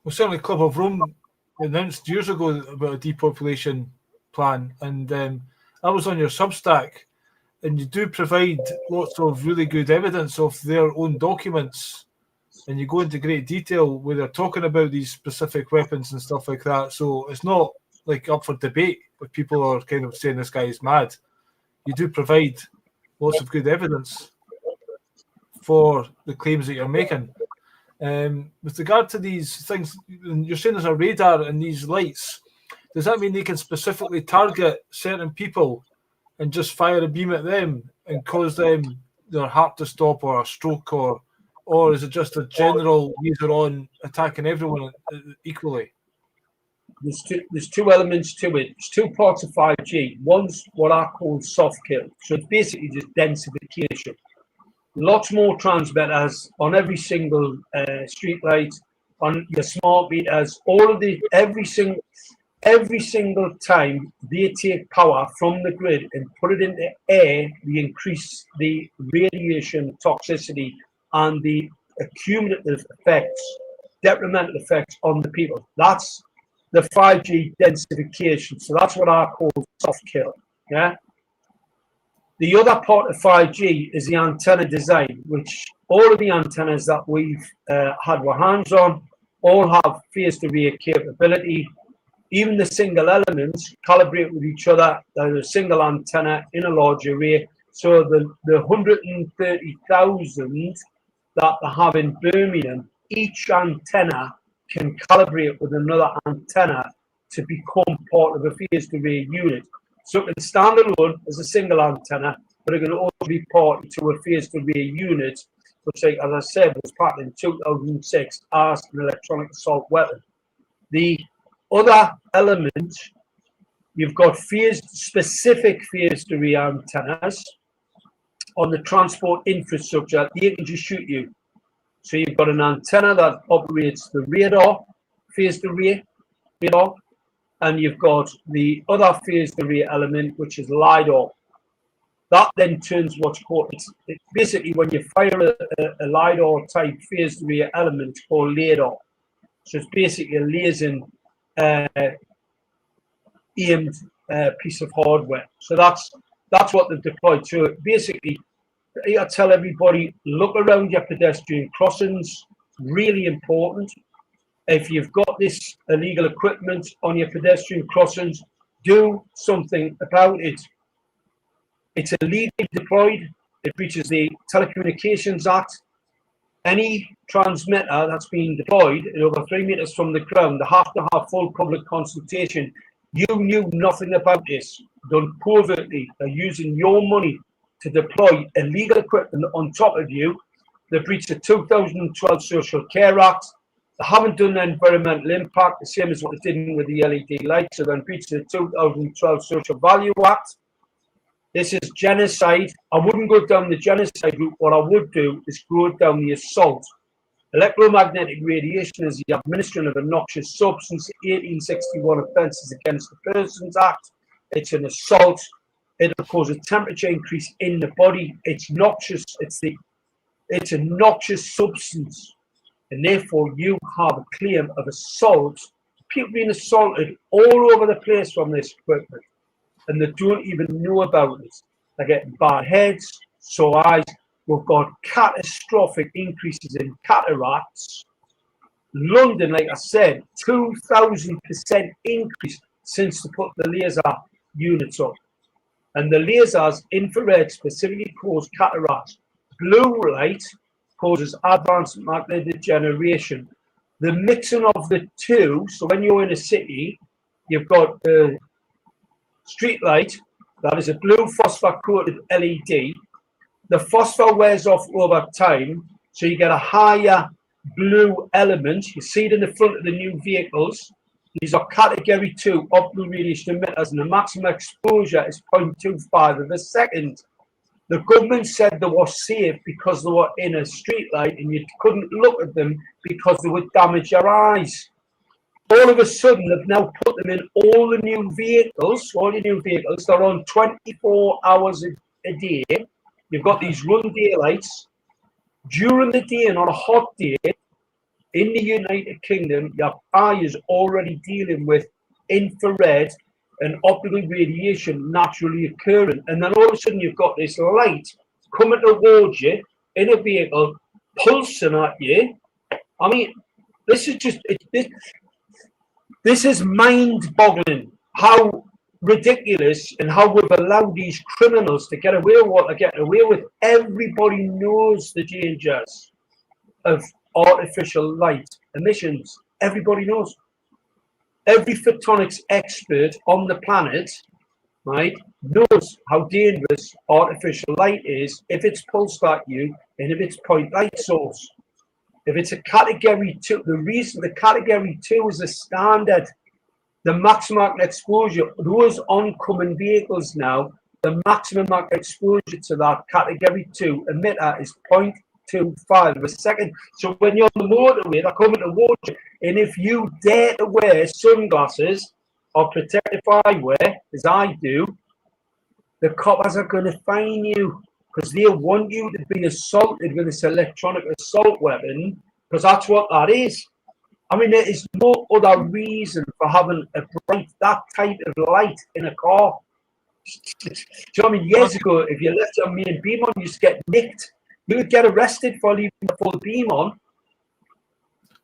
S1: Well, certainly Club of Rome announced years ago about a depopulation plan, and I was on your Substack, and you do provide lots of really good evidence of their own documents, and you go into great detail where they're talking about these specific weapons and stuff like that. So it's not like up for debate, but people are kind of saying this guy is mad. You do provide lots of good evidence for the claims that you're making. With regard to these things, you're saying there's a radar in these lights. Does that mean they can specifically target certain people and just fire a beam at them and cause them their heart to stop or a stroke, or is it just a general laser on attacking everyone equally?
S2: There's two elements to it. There's two parts of 5G. One's what I call soft kill. So it's basically just densification. Lots more transmitters on every single street light, on your smart meters, every single time they take power from the grid and put it into air, they increase the radiation toxicity and the accumulative effects, detrimental effects on the people. That's the 5G densification. So that's what I call soft kill. Yeah. The other part of 5G is the antenna design, which all of the antennas that we've had our hands on all have phased array capability. Even the single elements calibrate with each other. There's a single antenna in a large array. So the 130,000 that they have in Birmingham, each antenna can calibrate with another antenna to become part of a phased array unit. So it can stand alone as a single antenna, but it can also be part to a phased array unit, which, like, as I said, was patented in 2006 as an electronic assault weapon. The other element, you've got specific phased array antennas on the transport infrastructure. They can just shoot you. So you've got an antenna that operates the radar, phased array radar, and you've got the other phased array element, which is LiDAR. That then turns what's called, it's basically when you fire a LiDAR type phased array element, it's called LiDAR. So it's basically a laser aimed piece of hardware. So that's what they've deployed. So basically, I tell everybody, look around your pedestrian crossings. Really important. If you've got this illegal equipment on your pedestrian crossings, do something about it. It's illegally deployed. It breaches the Telecommunications Act. Any transmitter that's been deployed at over 3 meters from the ground, they have to have full public consultation. You knew nothing about this. Done covertly. They're using your money to deploy illegal equipment on top of you. They breached the 2012 Social Care Act. They haven't done the environmental impact, the same as what they did with the LED lights. So then breached the 2012 Social Value Act. This is genocide. I wouldn't go down the genocide route. What I would do is go down the assault. Electromagnetic radiation is the administration of a noxious substance, 1861 Offences Against the Persons Act. It's an assault. It'll cause a temperature increase in the body. It's noxious. It's a noxious substance. And therefore, you have a claim of assault. People being assaulted all over the place from this equipment. And they don't even know about it. They're getting bad heads, sore eyes. We've got catastrophic increases in cataracts. London, like I said, 2,000% increase since they put the laser units up. And the lasers, infrared, specifically cause cataracts. Blue light causes advanced macular degeneration. The mixing of the two, so when you're in a city, you've got the street light, that is a blue phosphor-coated LED. The phosphor wears off over time, so you get a higher blue element. You see it in the front of the new vehicles. These are category 2 optical radiation emitters, and the maximum exposure is 0.25 of a second. The government said they were safe because they were in a street light and you couldn't look at them because they would damage your eyes. All of a sudden, they've now put them in all the new vehicles. All the new vehicles, they're on 24 hours a day. You've got these run daylights. During the day and on a hot day, in the United Kingdom, your eye is already dealing with infrared and optical radiation naturally occurring. And then all of a sudden, you've got this light coming towards you in a vehicle, pulsing at you. I mean, this is just... This is mind-boggling how ridiculous and how we've allowed these criminals to get away with what they're getting away with. Everybody knows the dangers of artificial light emissions. Everybody knows. Every photonics expert on the planet, right, knows how dangerous artificial light is if it's pulsed at you and if it's point light source. If it's a category 2, the reason the category 2 is a standard, the maximum exposure, those oncoming vehicles now, the maximum exposure to that category 2 emitter is 0.25 of a second. So when you're on the motorway, they're coming towards you. And if you dare to wear sunglasses or protective eyewear, as I do, the coppers are going to fine you. Because they want you to be assaulted with this electronic assault weapon, because that's what that is. I mean, there is no other reason for having that type of light in a car. Do you know what I mean? Years ago, if you left your main beam on, you just get nicked. You would get arrested for leaving the full beam on.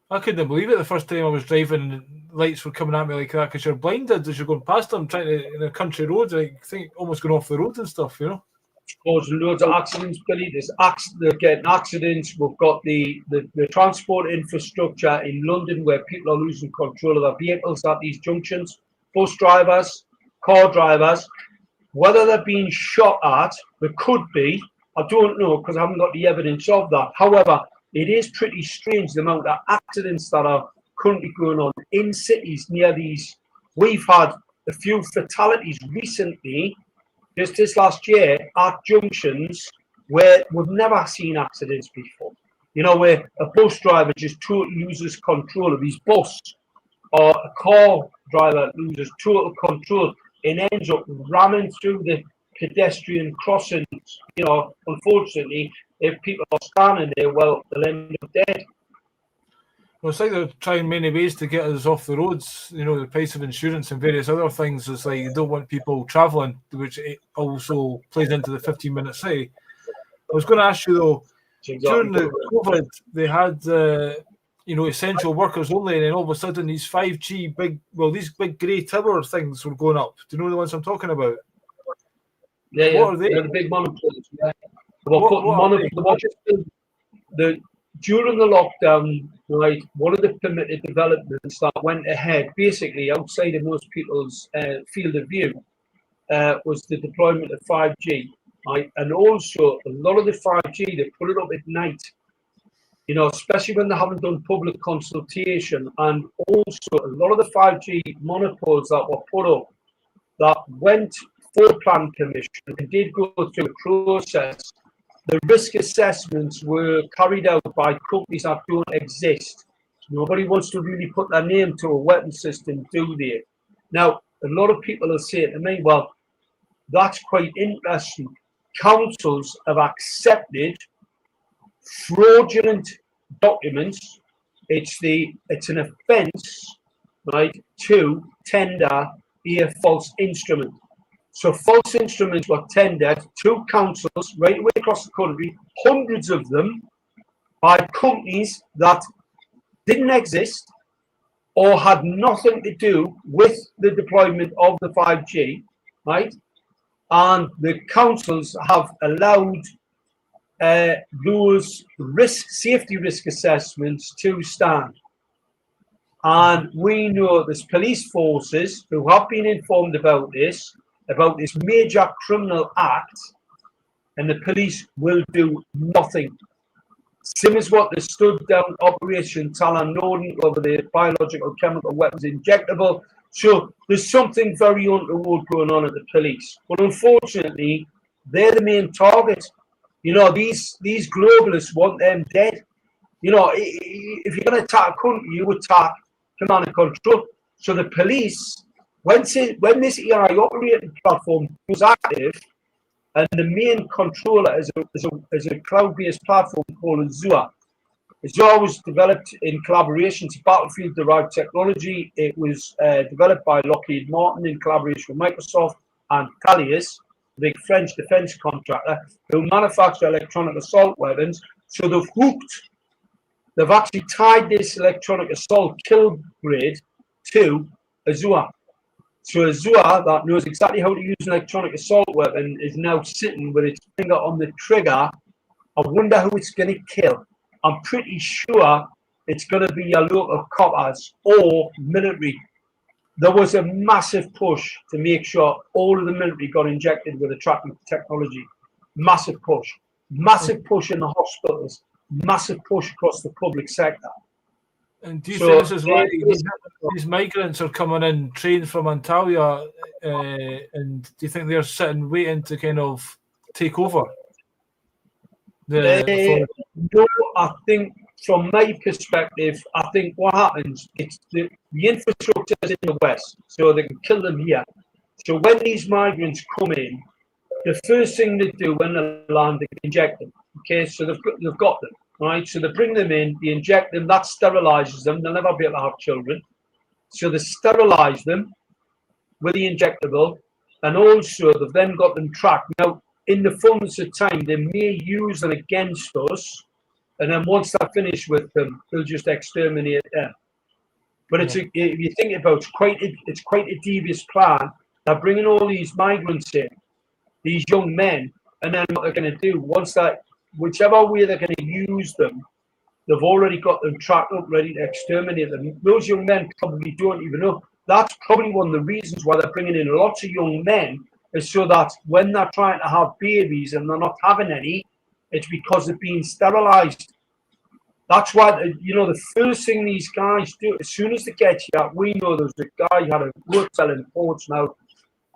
S1: I couldn't believe it the first time I was driving and lights were coming at me like that, because you're blinded as you're going past them, trying to, in a country road, like, think almost going off the road and stuff, you know?
S2: Causing loads of accidents, Billy. They're getting accidents. We've got the transport infrastructure in London where people are losing control of their vehicles at these junctions. Bus drivers, car drivers, whether they're being shot at, there could be. I don't know because I haven't got the evidence of that. However, it is pretty strange the amount of accidents that are currently going on in cities near these. We've had a few fatalities recently. Just this last year at junctions where we've never seen accidents before. You know, where a bus driver just totally loses control of his bus, or a car driver loses total control and ends up ramming through the pedestrian crossings. You know, unfortunately, if people are standing there, well, they'll end up dead.
S1: Well, it's like they're trying many ways to get us off the roads. You know, the price of insurance and various other things. It's like you don't want people travelling, which also plays into the 15-minute city. I was going to ask you though, during the COVID, they had essential workers only, and then all of a sudden these 5G these big grey tower things were going up. Do you know the ones I'm talking about?
S2: Yeah,
S1: what are they?
S2: They're the big monopoles. Yeah. During the lockdown, right, one of the permitted developments that went ahead, basically outside of most people's field of view, was the deployment of 5G. Right? And also, a lot of the 5G, they put it up at night, you know, especially when they haven't done public consultation. And also, a lot of the 5G monopoles that were put up that went for plan commission and did go through a process, the risk assessments were carried out by companies that don't exist. Nobody wants to really put their name to a weapon system, do they? Now, a lot of people are saying to me, well, that's quite interesting. Councils have accepted fraudulent documents. It's an offence, right, to tender a false instrument. So false instruments were tendered to councils right away across the country, hundreds of them, by companies that didn't exist or had nothing to do with the deployment of the 5G, right? And the councils have allowed those safety risk assessments to stand. And we know there's police forces who have been informed about this major criminal act, and the police will do nothing. Same as what they stood down Operation Talon over the biological chemical weapons injectable. So there's something very untoward going on at the police. But unfortunately, they're the main target. You know, these globalists want them dead. You know, if you're going to attack a country, you attack command and control. So the police, when this AI operating platform was active, and the main controller is a cloud-based platform called Azure. Azure was developed in collaboration to battlefield-derived technology. It was developed by Lockheed Martin in collaboration with Microsoft and Thales, the big French defense contractor, who manufacture electronic assault weapons. So they've actually tied this electronic assault kill grade to Azure. So Azure, that knows exactly how to use an electronic assault weapon, is now sitting with its finger on the trigger. I wonder who it's going to kill. I'm pretty sure it's going to be your local coppers or military. There was a massive push to make sure all of the military got injected with a tracking technology. Massive push. Massive push in the hospitals. Massive push across the public sector.
S1: And do you think this is why these migrants are coming in trained from Antalya, and do you think they're sitting waiting to kind of take over?
S2: No, I think from my perspective, I think what happens, it's the infrastructure is in the west, so they can kill them here. So when these migrants come in, the first thing they do when they land, they inject them. Okay, so they've got them. Right, so they bring them in, they inject them, that sterilizes them, they'll never be able to have children. So they sterilize them with the injectable, and also they've then got them tracked. Now, in the fullness of time, they may use them against us, and then once they're finished with them, they'll just exterminate them. But if you think about it, it's quite a devious plan. They're bringing all these migrants in, these young men, and then what they're going to do, whichever way they're going to use them, they've already got them tracked up, ready to exterminate them. Those young men probably don't even know. That's probably one of the reasons why they're bringing in lots of young men, is so that when they're trying to have babies and they're not having any, it's because they're being sterilized. That's why, the first thing these guys do, as soon as they get here, we know there's a guy who had a hotel in Portsmouth,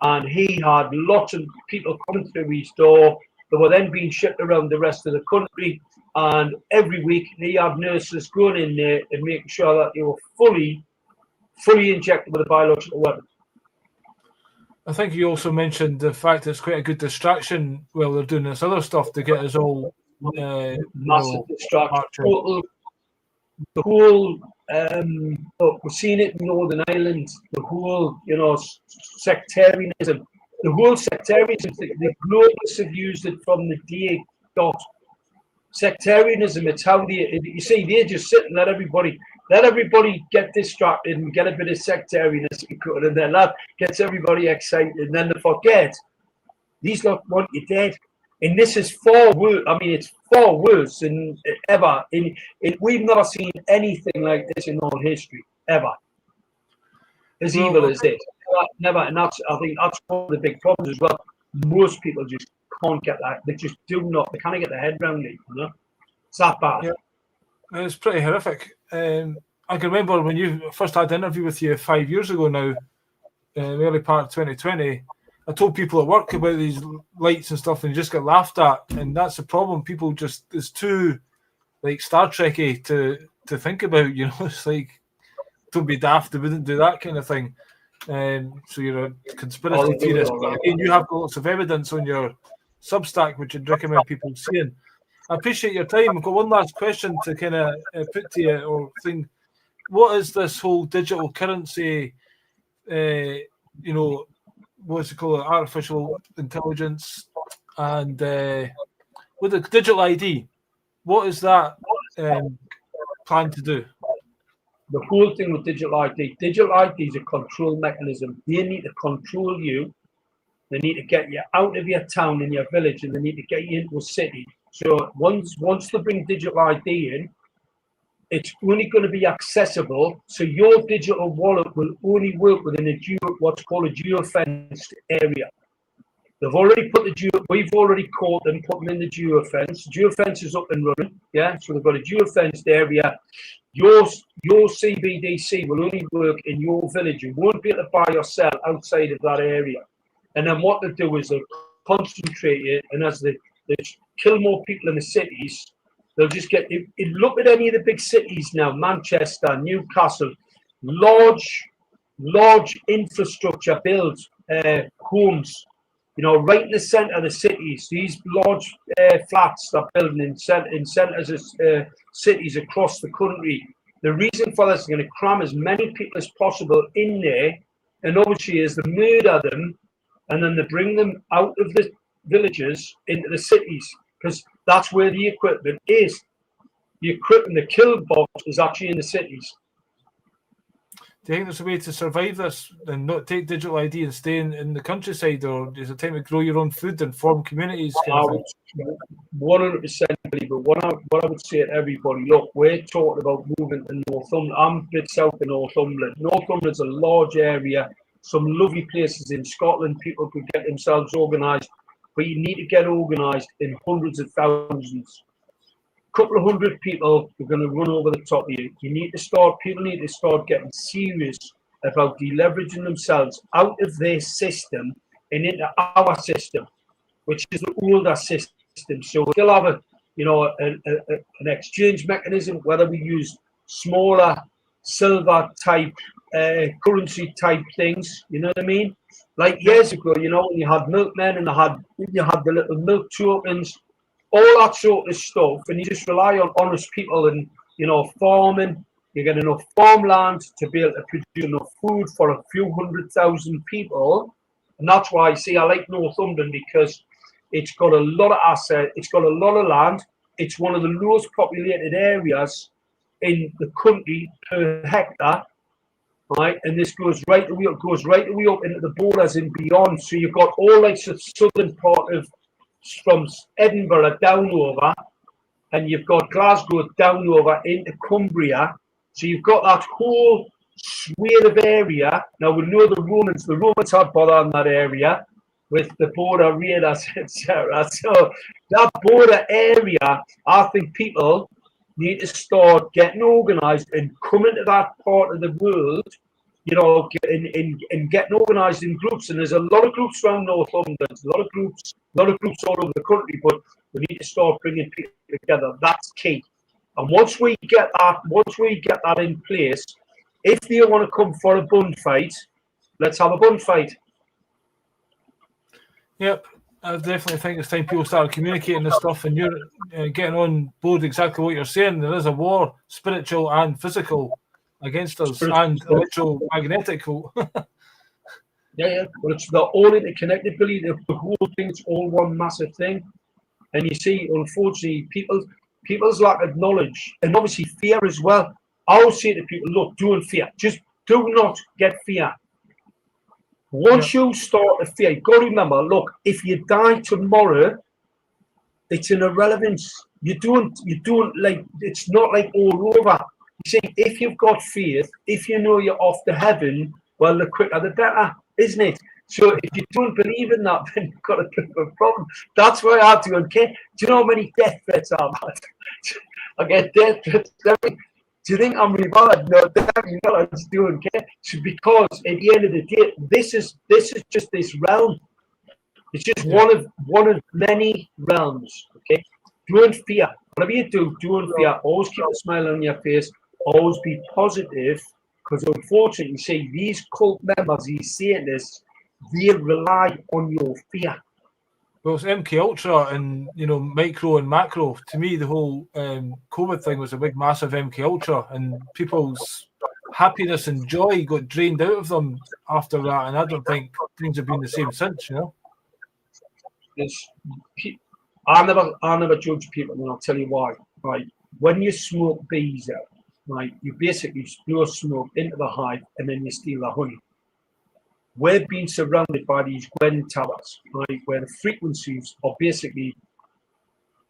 S2: and he had lots of people coming through his door. They were then being shipped around the rest of the country. And every week he had nurses going in there and making sure that they were fully injected with a biological weapon.
S1: I think you also mentioned the fact it's quite a good distraction while they're doing this other stuff to get us all
S2: massive distraction. The whole look, we're seeing it in Northern Ireland, the whole, sectarianism. The whole sectarianism, the globalists have used it from the day dot. Sectarianism, it's how you see, they just sit and let everybody get distracted and get a bit of sectarianism, and then that gets everybody excited, and then they forget these lot want you dead. And this is far worse. I mean, it's far worse than ever. We've never seen anything like this in our history, ever. As evil as this. Never. And I think that's one of the big problems as well. Most people just can't get that. They just do not. They can't get their head around it. It's that bad.
S1: Yeah. It's pretty horrific. I can remember when you first had the interview with you 5 years ago now, early part of 2020. I told people at work about these lights and stuff, and you just get laughed at, and that's the problem. People just, it's too like Star Trek-y to think about. It's like, don't be daft, they wouldn't do that kind of thing. So you're a conspiracy theorist. But again, you have lots of evidence on your Substack, which I'd recommend people seeing. I appreciate your time. I've got one last question to kind of put to you, or thing. What is this whole digital currency? What's it called? Artificial intelligence and with the digital ID. What is that planned to do?
S2: The whole thing with digital ID is a control mechanism. They need to control you. They need to get you out of your town and your village, and they need to get you into a city. So once they bring digital ID in, it's only going to be accessible. So your digital wallet will only work within what's called a geofenced area. We've already caught them, put them in the geofence. Geofence is up and running. Yeah, so they've got a geofenced area. Your CBDC will only work in your village. You won't be able to buy or sell outside of that area. And then what they do is they'll concentrate it, and as they kill more people in the cities, they'll just get it. Look at any of the big cities now: Manchester, Newcastle, large infrastructure builds, homes. Right in the centre of the cities. These large flats they're building in centres of cities across the country. The reason for this is going to cram as many people as possible in there, and obviously is to murder them, and then they bring them out of the villages into the cities, because that's where the equipment is. The equipment, the kill box is actually in the cities.
S1: Do you think there's a way to survive this and not take digital ID and stay in the countryside, or is it time to grow your own food and form communities?
S2: 100% believe it. What I would say to everybody, look, we're talking about moving to Northumberland. I'm a bit south of Northumberland. Northumberland's a large area, some lovely places in Scotland. People could get themselves organised, but you need to get organised in hundreds of thousands. Couple of hundred people are going to run over the top of you. People need to start getting serious about deleveraging themselves out of their system and into our system, which is the older system. So we still have an exchange mechanism, whether we use smaller silver type currency type things, you know what I mean? Like years ago, when you had milkmen and you had the little milk tokens, all that sort of stuff, and you just rely on honest people and farming. You get enough farmland to be able to produce enough food for a few 100,000 people, and that's why I like Northumberland, because it's got a lot of assets, it's got a lot of land, it's one of the lowest populated areas in the country per hectare, right? And this goes right the way up into the borders and beyond. So you've got all like the southern part of from Edinburgh down over, and you've got Glasgow down over into Cumbria. So you've got that whole swathe of area. Now we know the Romans had bother in that area with the border raiders, etc. So that border area, I think people need to start getting organised and coming to that part of the world. you know, in getting organised in groups. And there's a lot of groups around Northumberland, there's a lot of groups all over the country, but we need to start bringing people together. That's key. And once we get that in place, if they want to come for a bun fight, let's have a bun fight.
S1: Yep, I definitely think it's time people start communicating this stuff, and you're getting on board exactly what you're saying. There is a war, spiritual and physical, against us, and electromagnetical.
S2: Yeah. But they're all interconnected, Billy. The whole thing's all one massive thing. And you see, unfortunately, people's lack of knowledge, and obviously fear as well. I always say to people, look, don't fear. Just do not get fear. Once you start to fear, you've got to remember, look, if you die tomorrow, it's an irrelevance. You don't like, it's not like all over. You see, if you've got faith, if you know you're off to heaven, well, the quicker the better, isn't it? So if you don't believe in that, then you've got a bit of a problem. That's why I don't care. Do you know how many death threats I've had? I get death threats. Do you think I'm rewarded? No, definitely not. I just don't care. So because at the end of the day, this is just this realm. It's just one of many realms. Okay, don't fear. Whatever you do, don't fear. Always keep a smile on your face. Always be positive. Because unfortunately, you see, these cult members, these Satanists, they rely on your fear.
S1: Well, it's MK Ultra and, you know, micro and macro. To me, the whole COVID thing was a big, massive MK Ultra, and people's happiness and joy got drained out of them after that. And I don't think things have been the same since. You know,
S2: I never judge people, and I'll tell you why. Right, when you smoke bees out, right, you basically blow smoke into the hive, and then you steal the honey. We're being surrounded by these Gwen towers, right, where the frequencies are basically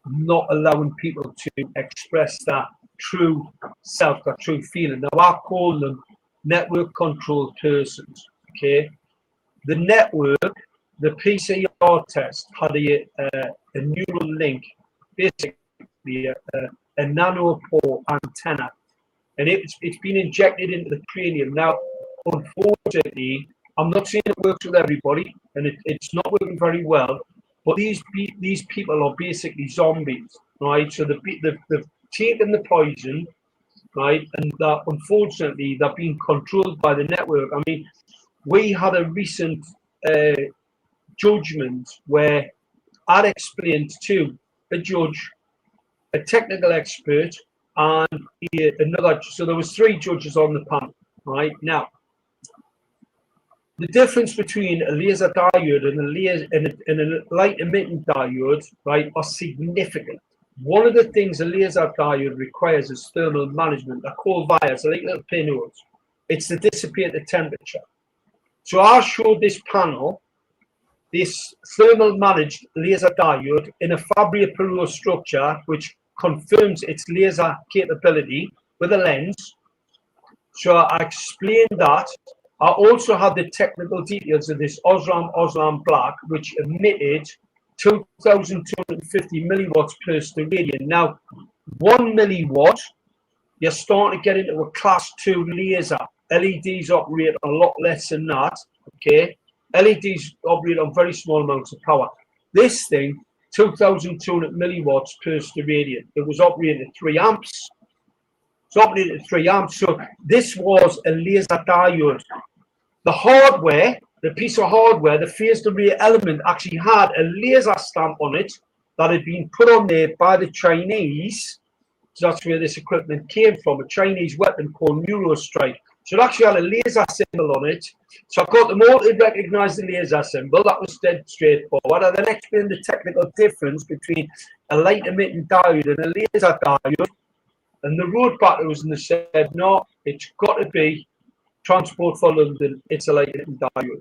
S2: not allowing people to express that true self, that true feeling. Now, I call them network control persons, okay? The network, the PCR test had a neural link, basically a nanopore antenna, and it's been injected into the cranium. Now, unfortunately, I'm not saying it works with everybody, and it's not working very well, but these people are basically zombies, right? So they've taken the poison, right? And that, unfortunately, they're being controlled by the network. I mean, we had a recent judgment where I'd explained to a judge, a technical expert, and another. So there was 3 judges on the panel, right? Now, the difference between a laser diode and a light emitting diode, right, are significant. One of the things a laser diode requires is thermal management. They're called wires, they're like little pinholes. It's to dissipate the temperature. So I showed this panel, this thermal managed laser diode in a Fabry-Perot structure, which confirms its laser capability with a lens. So I explained that. I also had the technical details of this Osram Black, which emitted 2,250 milliwatts per steradian. Now, 1 milliwatt, you're starting to get into a class 2 laser. LEDs operate a lot less than that, okay? LEDs operate on very small amounts of power. This thing, 2,200 milliwatts per steradian. It was operating at 3 amps. It's operating at 3 amps. So this was a laser diode. The hardware, the piece of hardware, the phased array element actually had a laser stamp on it that had been put on there by the Chinese. So that's where this equipment came from, a Chinese weapon called Neurostrike. So it actually had a laser symbol on it. So I got them all to recognize the laser symbol. That was dead straightforward. I then explained the technical difference between a light emitting diode and a laser diode. And the road battlers and they said, no, it's got to be Transport for London, it's a light emitting diode.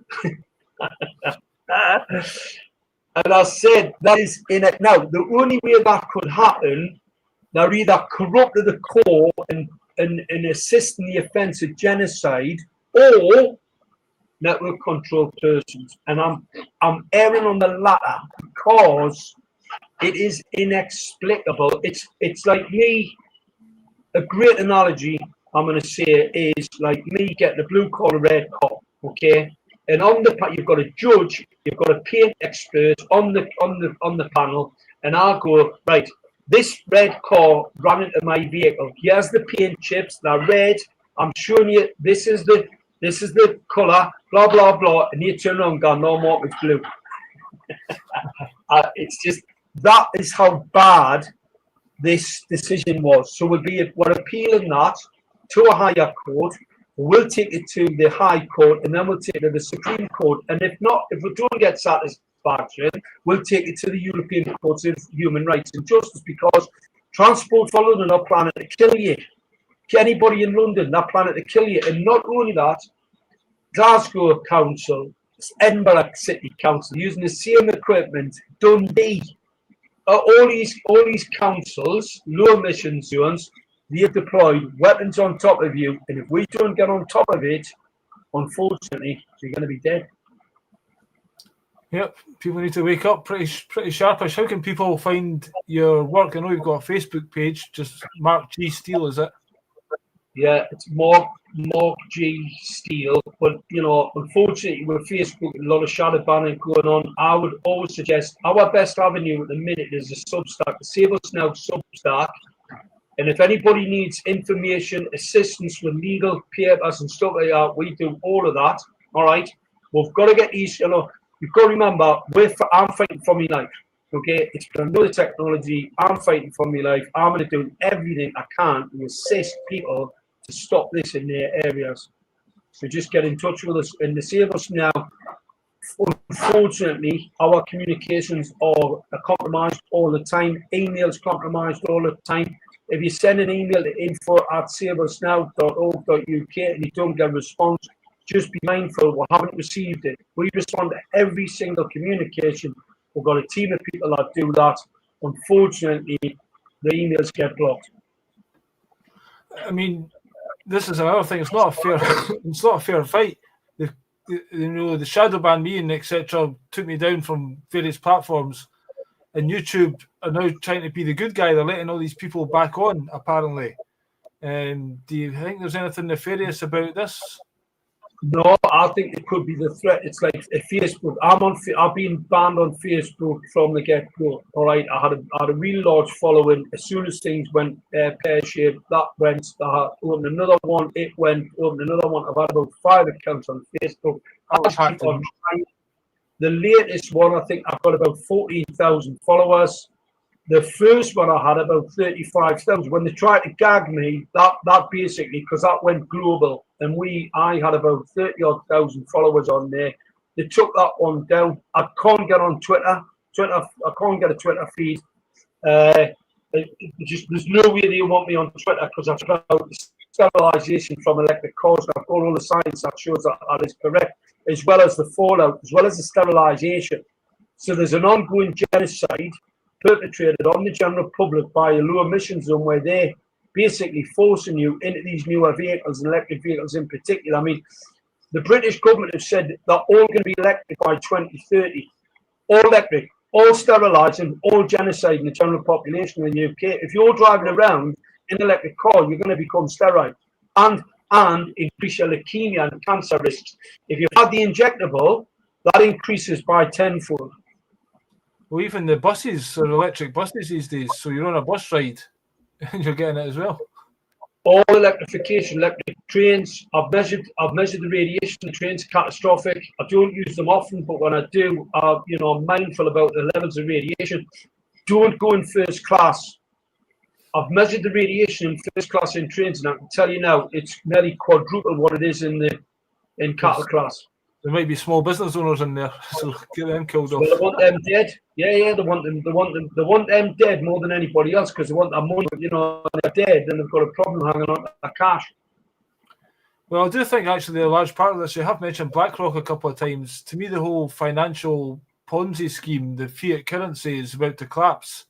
S2: And I said, that is in it. Now, the only way that could happen, they're either corrupt to the core and assisting the offence of genocide, or network control persons. And I'm erring on the latter because it is inexplicable. It's like me, a great analogy. I'm going to say is like me getting a blue car, a red car, okay? And on the you've got a judge, you've got a paint expert on the panel, and I'll go, right, this red car ran into my vehicle. Here's the paint chips, they're red. I'm showing you this is the colour, blah blah blah, and you turn around and go, no, Mark, it's blue. It's just that is how bad this decision was. So we're appealing that to a higher court. We'll take it to the High Court, and then we'll take it to the Supreme Court. And if we don't get satisfaction, we'll take it to the European Court of Human Rights and Justice, because transport for London are planning to kill you. Anybody in London, they're planning to kill you. And not only that, Glasgow Council, Edinburgh City Council, using the same equipment, Dundee, all these councils, low emission zones, they've deployed weapons on top of you, and if we don't get on top of it, unfortunately, you're going to be dead.
S1: Yep, people need to wake up pretty sharpish. How can people find your work? I know you've got a Facebook page, just Mark G. Steele, is it?
S2: Yeah, it's Mark G. Steele. But, you know, unfortunately, with Facebook, a lot of shadow banning going on. I would always suggest our best avenue at the minute is a Substack, the Save Us Now Substack. And if anybody needs information, assistance with legal papers and stuff like that, we do all of that. All right. We've got to get these, you've got to remember, I'm fighting for my life. Okay. It's another technology. I'm fighting for my life. I'm going to do everything I can to assist people to stop this in their areas. So just get in touch with us and the Save Us Now. Unfortunately, our communications are compromised all the time. Emails compromised all the time. If you send an email to info@saveusnow.org.uk and you don't get a response, just be mindful we haven't received it. We respond to every single communication. We've got a team of people that do that. Unfortunately, the emails get blocked.
S1: I mean, this is another thing. It's not a fair fight. The shadow ban me and etc. took me down from various platforms. And YouTube are now trying to be the good guy. They're letting all these people back on, apparently. Do you think there's anything nefarious about this?
S2: No, I think it could be the threat. It's like a Facebook. I've been banned on Facebook from the get-go. All right, I had a really large following. As soon as things went pear-shaped, that went. I opened another one. It went. Opened another one. I've had about 5 accounts on Facebook. The latest one, I think I've got about 14,000 followers. The first one I had about 35,000. When they tried to gag me, that basically, because that went global, and I had about 30,000 followers on there. They took that one down. I can't get on Twitter. I can't get a Twitter feed. There's no way they want me on Twitter because I've got sterilisation from electric cars. I've got all the science that shows that is correct, as well as the fallout, as well as the sterilisation. So there's an ongoing genocide perpetrated on the general public by a low emission zone where they're basically forcing you into these newer vehicles and electric vehicles in particular. I mean, the British government have said they're all going to be electric by 2030. All electric, all sterilising, all genociding the general population in the UK. If you're driving around in an electric car, you're going to become sterile and increase your leukemia and cancer risks. If you've had the injectable, that increases by tenfold.
S1: Well, even the buses are electric buses these days, so you're on a bus ride and you're getting it as well.
S2: All electrification, electric trains. I've measured the radiation. The trains are catastrophic. I don't use them often, but when I do, I'm mindful about the levels of radiation. Don't go in first class. I've measured the radiation in first class in trains, and I can tell you now, it's nearly quadruple what it is in cattle class.
S1: There might be small business owners in there, so get them killed off.
S2: Well, they want them dead. Yeah, they want them dead more than anybody else because they want that money. But, they're dead, and they've got a problem hanging on their cash.
S1: Well, I do think actually a large part of this, you have mentioned BlackRock a couple of times. To me, the whole financial Ponzi scheme, the fiat currency is about to collapse.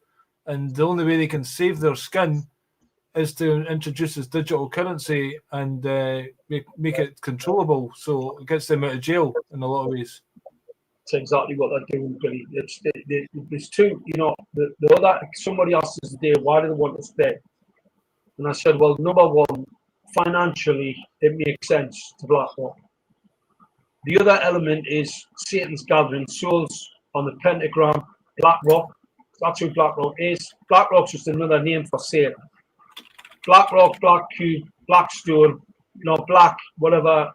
S1: And the only way they can save their skin is to introduce this digital currency and make it controllable, so it gets them out of jail in a lot of ways.
S2: That's exactly what they're doing, Billy. There's two, the other, somebody asked us today, why do they want us dead? And I said, well, number one, financially it makes sense to BlackRock. The other element is Satan's gathering souls on the pentagram. BlackRock, that's who BlackRock is. BlackRock's just another name for Satan. BlackRock, Black Cube, Blackstone, Black, whatever,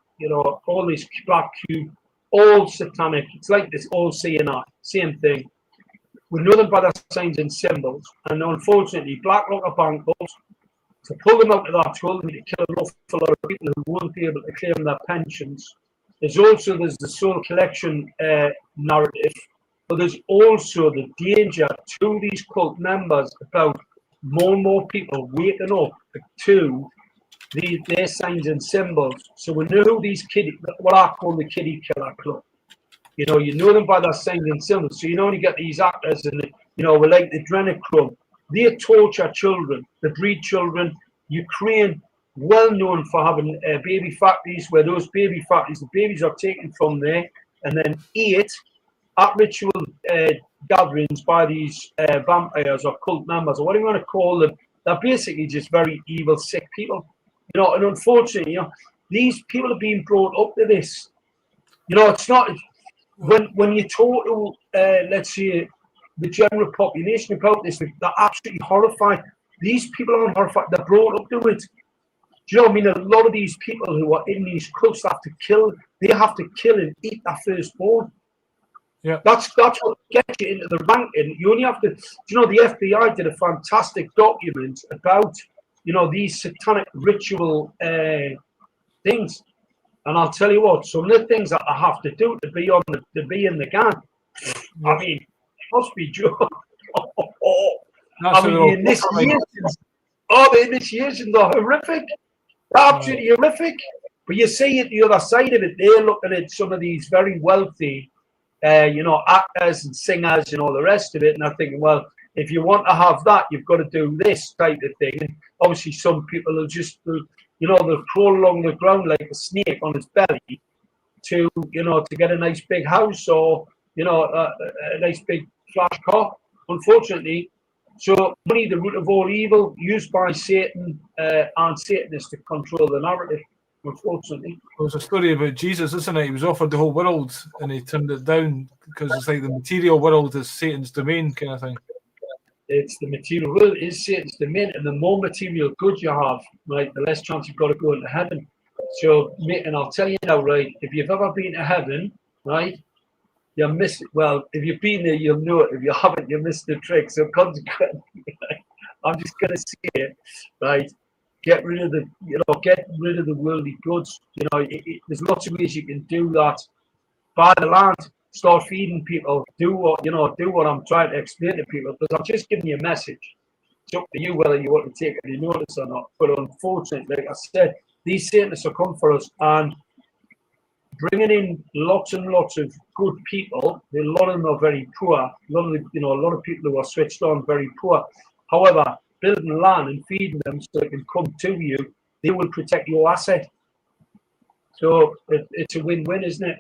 S2: all these Black Cube, all satanic. It's like this, all CNI, same thing. We know them by their signs and symbols, and unfortunately, BlackRock are bankrupt. To pull them out of that hole, they need to kill an awful lot of people who won't be able to claim their pensions. There's the soul collection narrative, but there's also the danger to these cult members about more and more people waking up to their signs and symbols. So we know who these what I call the kiddie killer club. You know them by their signs and symbols. So you get these actors and we're like the Drenner Club. They torture children, they breed children. Ukraine, well known for having baby factories, where those baby factories, the babies are taken from there and then ate at ritual gatherings by these vampires or cult members, or what do you want to call them. They're basically just very evil, sick people. And unfortunately, these people are being brought up to this. It's not when you talk to let's say the general population about this, they're absolutely horrified. These people aren't horrified, they're brought up to it. Do you know what I mean? A lot of these people who are in these cults have to kill and eat their firstborn.
S1: Yeah.
S2: That's what gets you into the ranking. You only have to, the FBI did a fantastic document about, these satanic ritual things. And I'll tell you what, some of the things that I have to do to be in the gang. I mean, it must be joke. The initiations are horrific. They're absolutely horrific. But you see it the other side of it. They're looking at some of these very wealthy, actors and singers and all the rest of it. And I'm thinking, well, if you want to have that, you've got to do this type of thing. And obviously, some people will just, they'll crawl along the ground like a snake on its belly to get a nice big house or, a nice big flash car. Unfortunately, so money, the root of all evil, used by Satan and Satanists to control the narrative. Unfortunately,
S1: there's a story about Jesus, isn't it? He was offered the whole world and he turned it down because it's like the material world is Satan's domain, kind of thing.
S2: It's the material world is Satan's domain, and the more material goods you have, right, the less chance you've got to go into heaven. So, and I'll tell you now, right, if you've ever been to heaven, right, you miss it. Well, if you've been there, you'll know it. If you haven't, you missed the trick. So consequently, I'm just gonna say it, right? Get rid of the worldly goods. There's lots of ways you can do that. Buy the land, start feeding people, do what I'm trying to explain to people, because I'm just giving you a message. It's up to you whether you want to take any notice or not. But unfortunately, like I said, these Satanists are come for us, and bringing in lots and lots of good people. A lot of them are very poor. A lot of people who are switched on very poor. However, building land and feeding them so they can come to you, they will protect your asset. So it's a win-win, isn't it?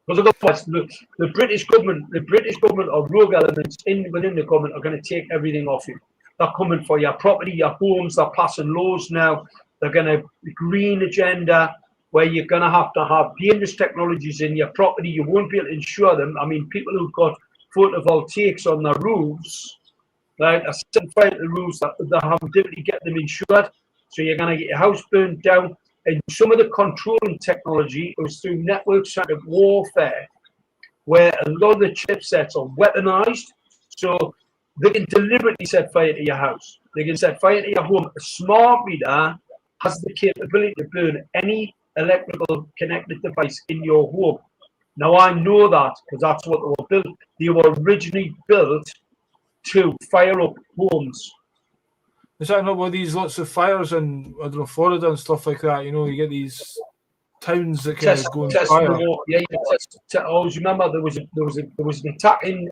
S2: Because otherwise, the British government or rogue elements within the government are going to take everything off you. They're coming for your property, your homes. They're passing laws now. They're going to green agenda, where you're going to have dangerous technologies in your property. You won't be able to insure them. I mean, people who've got photovoltaics on their roofs, right, are setting fire to the roofs that have difficulty get them insured. So you're going to get your house burned down. And some of the controlling technology was through network-centered warfare, where a lot of the chipsets are weaponized. So they can deliberately set fire to your house. They can set fire to your home. A smart meter has the capability to burn any electrical connected device in your home. Now I know that because that's what they were built. They were originally built to fire up homes.
S1: Is that not what these lots of fires in Florida and stuff like that? You get these towns that kind of go on fire.
S2: I always remember there was an attack in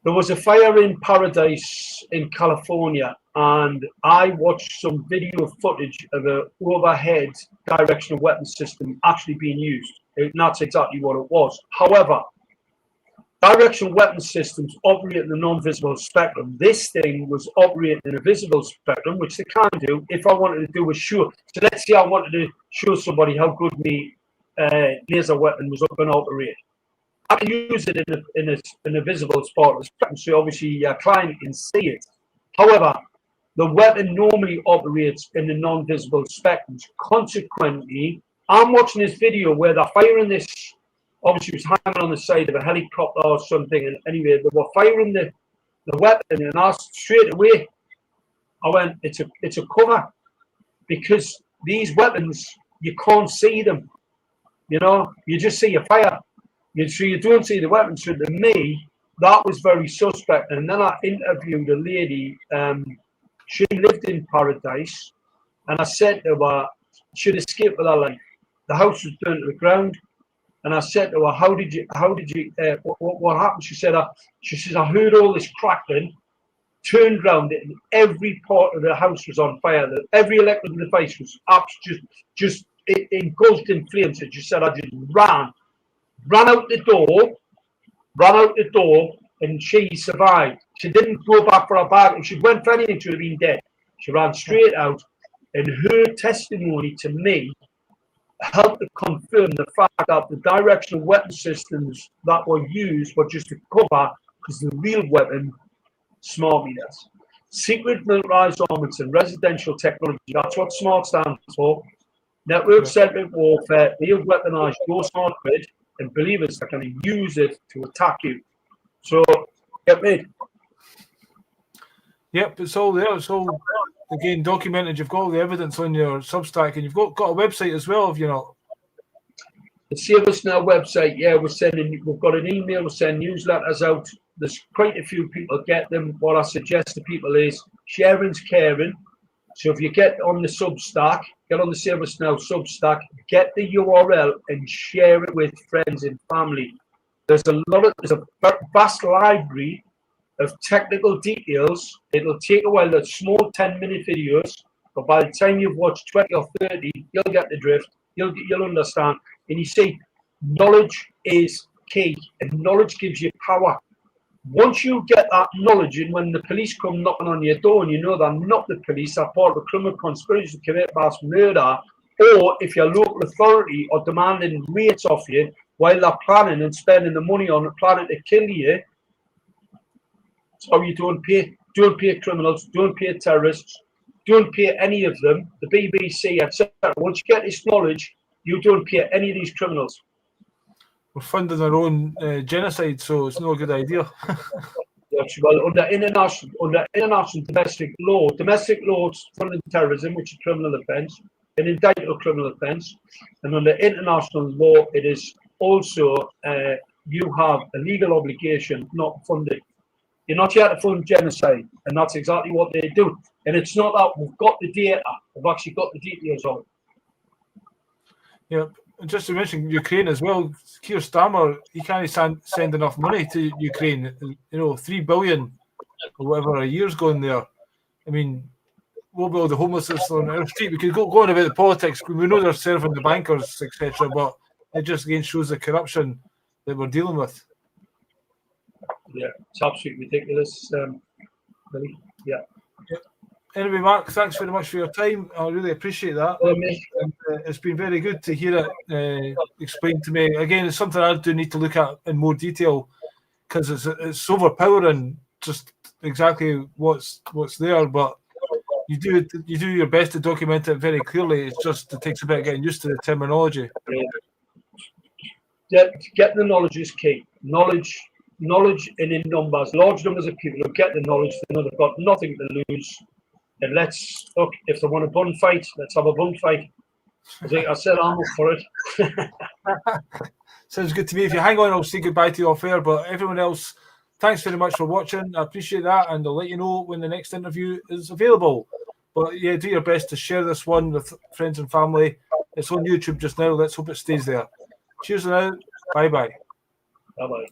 S2: there was a fire in Paradise in California, and I watched some video footage of an overhead directional weapon system actually being used. And that's exactly what it was. However, directional weapon systems operate in the non-visible spectrum. This thing was operating in a visible spectrum, which they can do. If I wanted to do a show, so let's say I wanted to show somebody how good me laser weapon was up and operate. I can use it in a visible part of the spectrum, so obviously your client can see it. However, the weapon normally operates in the non-visible spectrum. Consequently, I'm watching this video where they're firing this. Obviously, it was hanging on the side of a helicopter or something. And anyway, they were firing the weapon, and I straight away, I went, it's a cover, because these weapons, you can't see them. You know, you just see a fire. So you don't see the weapon. So to me, that was very suspect. And then I interviewed a lady. She lived in Paradise, and I said to her, she'd escaped with her life. The house was burnt to the ground. And I said to her, what happened? She says, I heard all this crackling, turned round, and every part of the house was on fire. Every electrical device was up, just engulfed in flames. And she said, I just ran out the door, and she survived. She didn't go back for her bag. If she went for anything, she would have been dead. She ran straight out, and her testimony to me helped to confirm the fact that the directional weapon systems that were used were just a cover, because the real weapon, smart meters. Secret militarized armaments and residential technology, that's what SMART stands for. Network-centric warfare, they'll weaponize your smart grid, and believers are going to use it to attack you. So, get me.
S1: Yep, it's all there. It's all, again, documented. You've got all the evidence on your Substack, and you've got a website as well, have you not?
S2: The Save Us Now website, yeah, we've got an email, we're sending newsletters out. There's quite a few people get them. What I suggest to people is sharing's caring. So if you get on the Substack, get on the Save Us Now Substack, get the URL and share it with friends and family. There's a vast library of technical details. It'll take a while. They're small 10-minute videos, but by the time you've watched 20 or 30, you'll get the drift. You'll understand. And you see, knowledge is key, and knowledge gives you power. Once you get that knowledge, and when the police come knocking on your door, and you know they're not the police, they're part of a criminal conspiracy to commit mass murder, or if your local authority are demanding rates off you while they're planning and spending the money on planning to kill you, so you don't pay criminals, don't pay terrorists, don't pay any of them, the BBC, etc. Once you get this knowledge, you don't pay any of these criminals.
S1: We're funding our own genocide, so it's not a good idea.
S2: Well, under international domestic law is funding terrorism, which is a criminal offence, an indictable criminal offence, and under international law, it is also you have a legal obligation not to fund it. You're not here to fund genocide, and that's exactly what they do. And it's not that we've got the data; we've actually got the details on it.
S1: Yeah, and just to mention Ukraine as well, Keir Starmer, he can't send enough money to Ukraine. You know, $3 billion or whatever a year's going there. I mean, what about the homelessness on our street? We could go on about the politics. We know they're serving the bankers, etc., but it just again shows the corruption that we're dealing with.
S2: Yeah, it's absolutely ridiculous. Really. Yeah.
S1: Anyway, Mark, thanks very much for your time. I really appreciate that. And, it's been very good to hear it explained to me. Again, it's something I do need to look at in more detail, because it's overpowering just exactly what's there. But you do your best to document it very clearly. It's just it takes a bit of getting used to the terminology.
S2: Get the knowledge is key. Knowledge and in numbers. Large numbers of people who get the knowledge, they know they've got nothing to lose. And let's look, if they want a bun fight, let's have a bun fight. I said I'm up for it.
S1: Sounds good to me. If you hang on, I'll say goodbye to you off air. But everyone else, thanks very much for watching. I appreciate that, and I'll let you know when the next interview is available. But yeah, do your best to share this one with friends and family. It's on YouTube just now. Let's hope it stays there. Cheers now. Bye-bye.
S2: Bye-bye.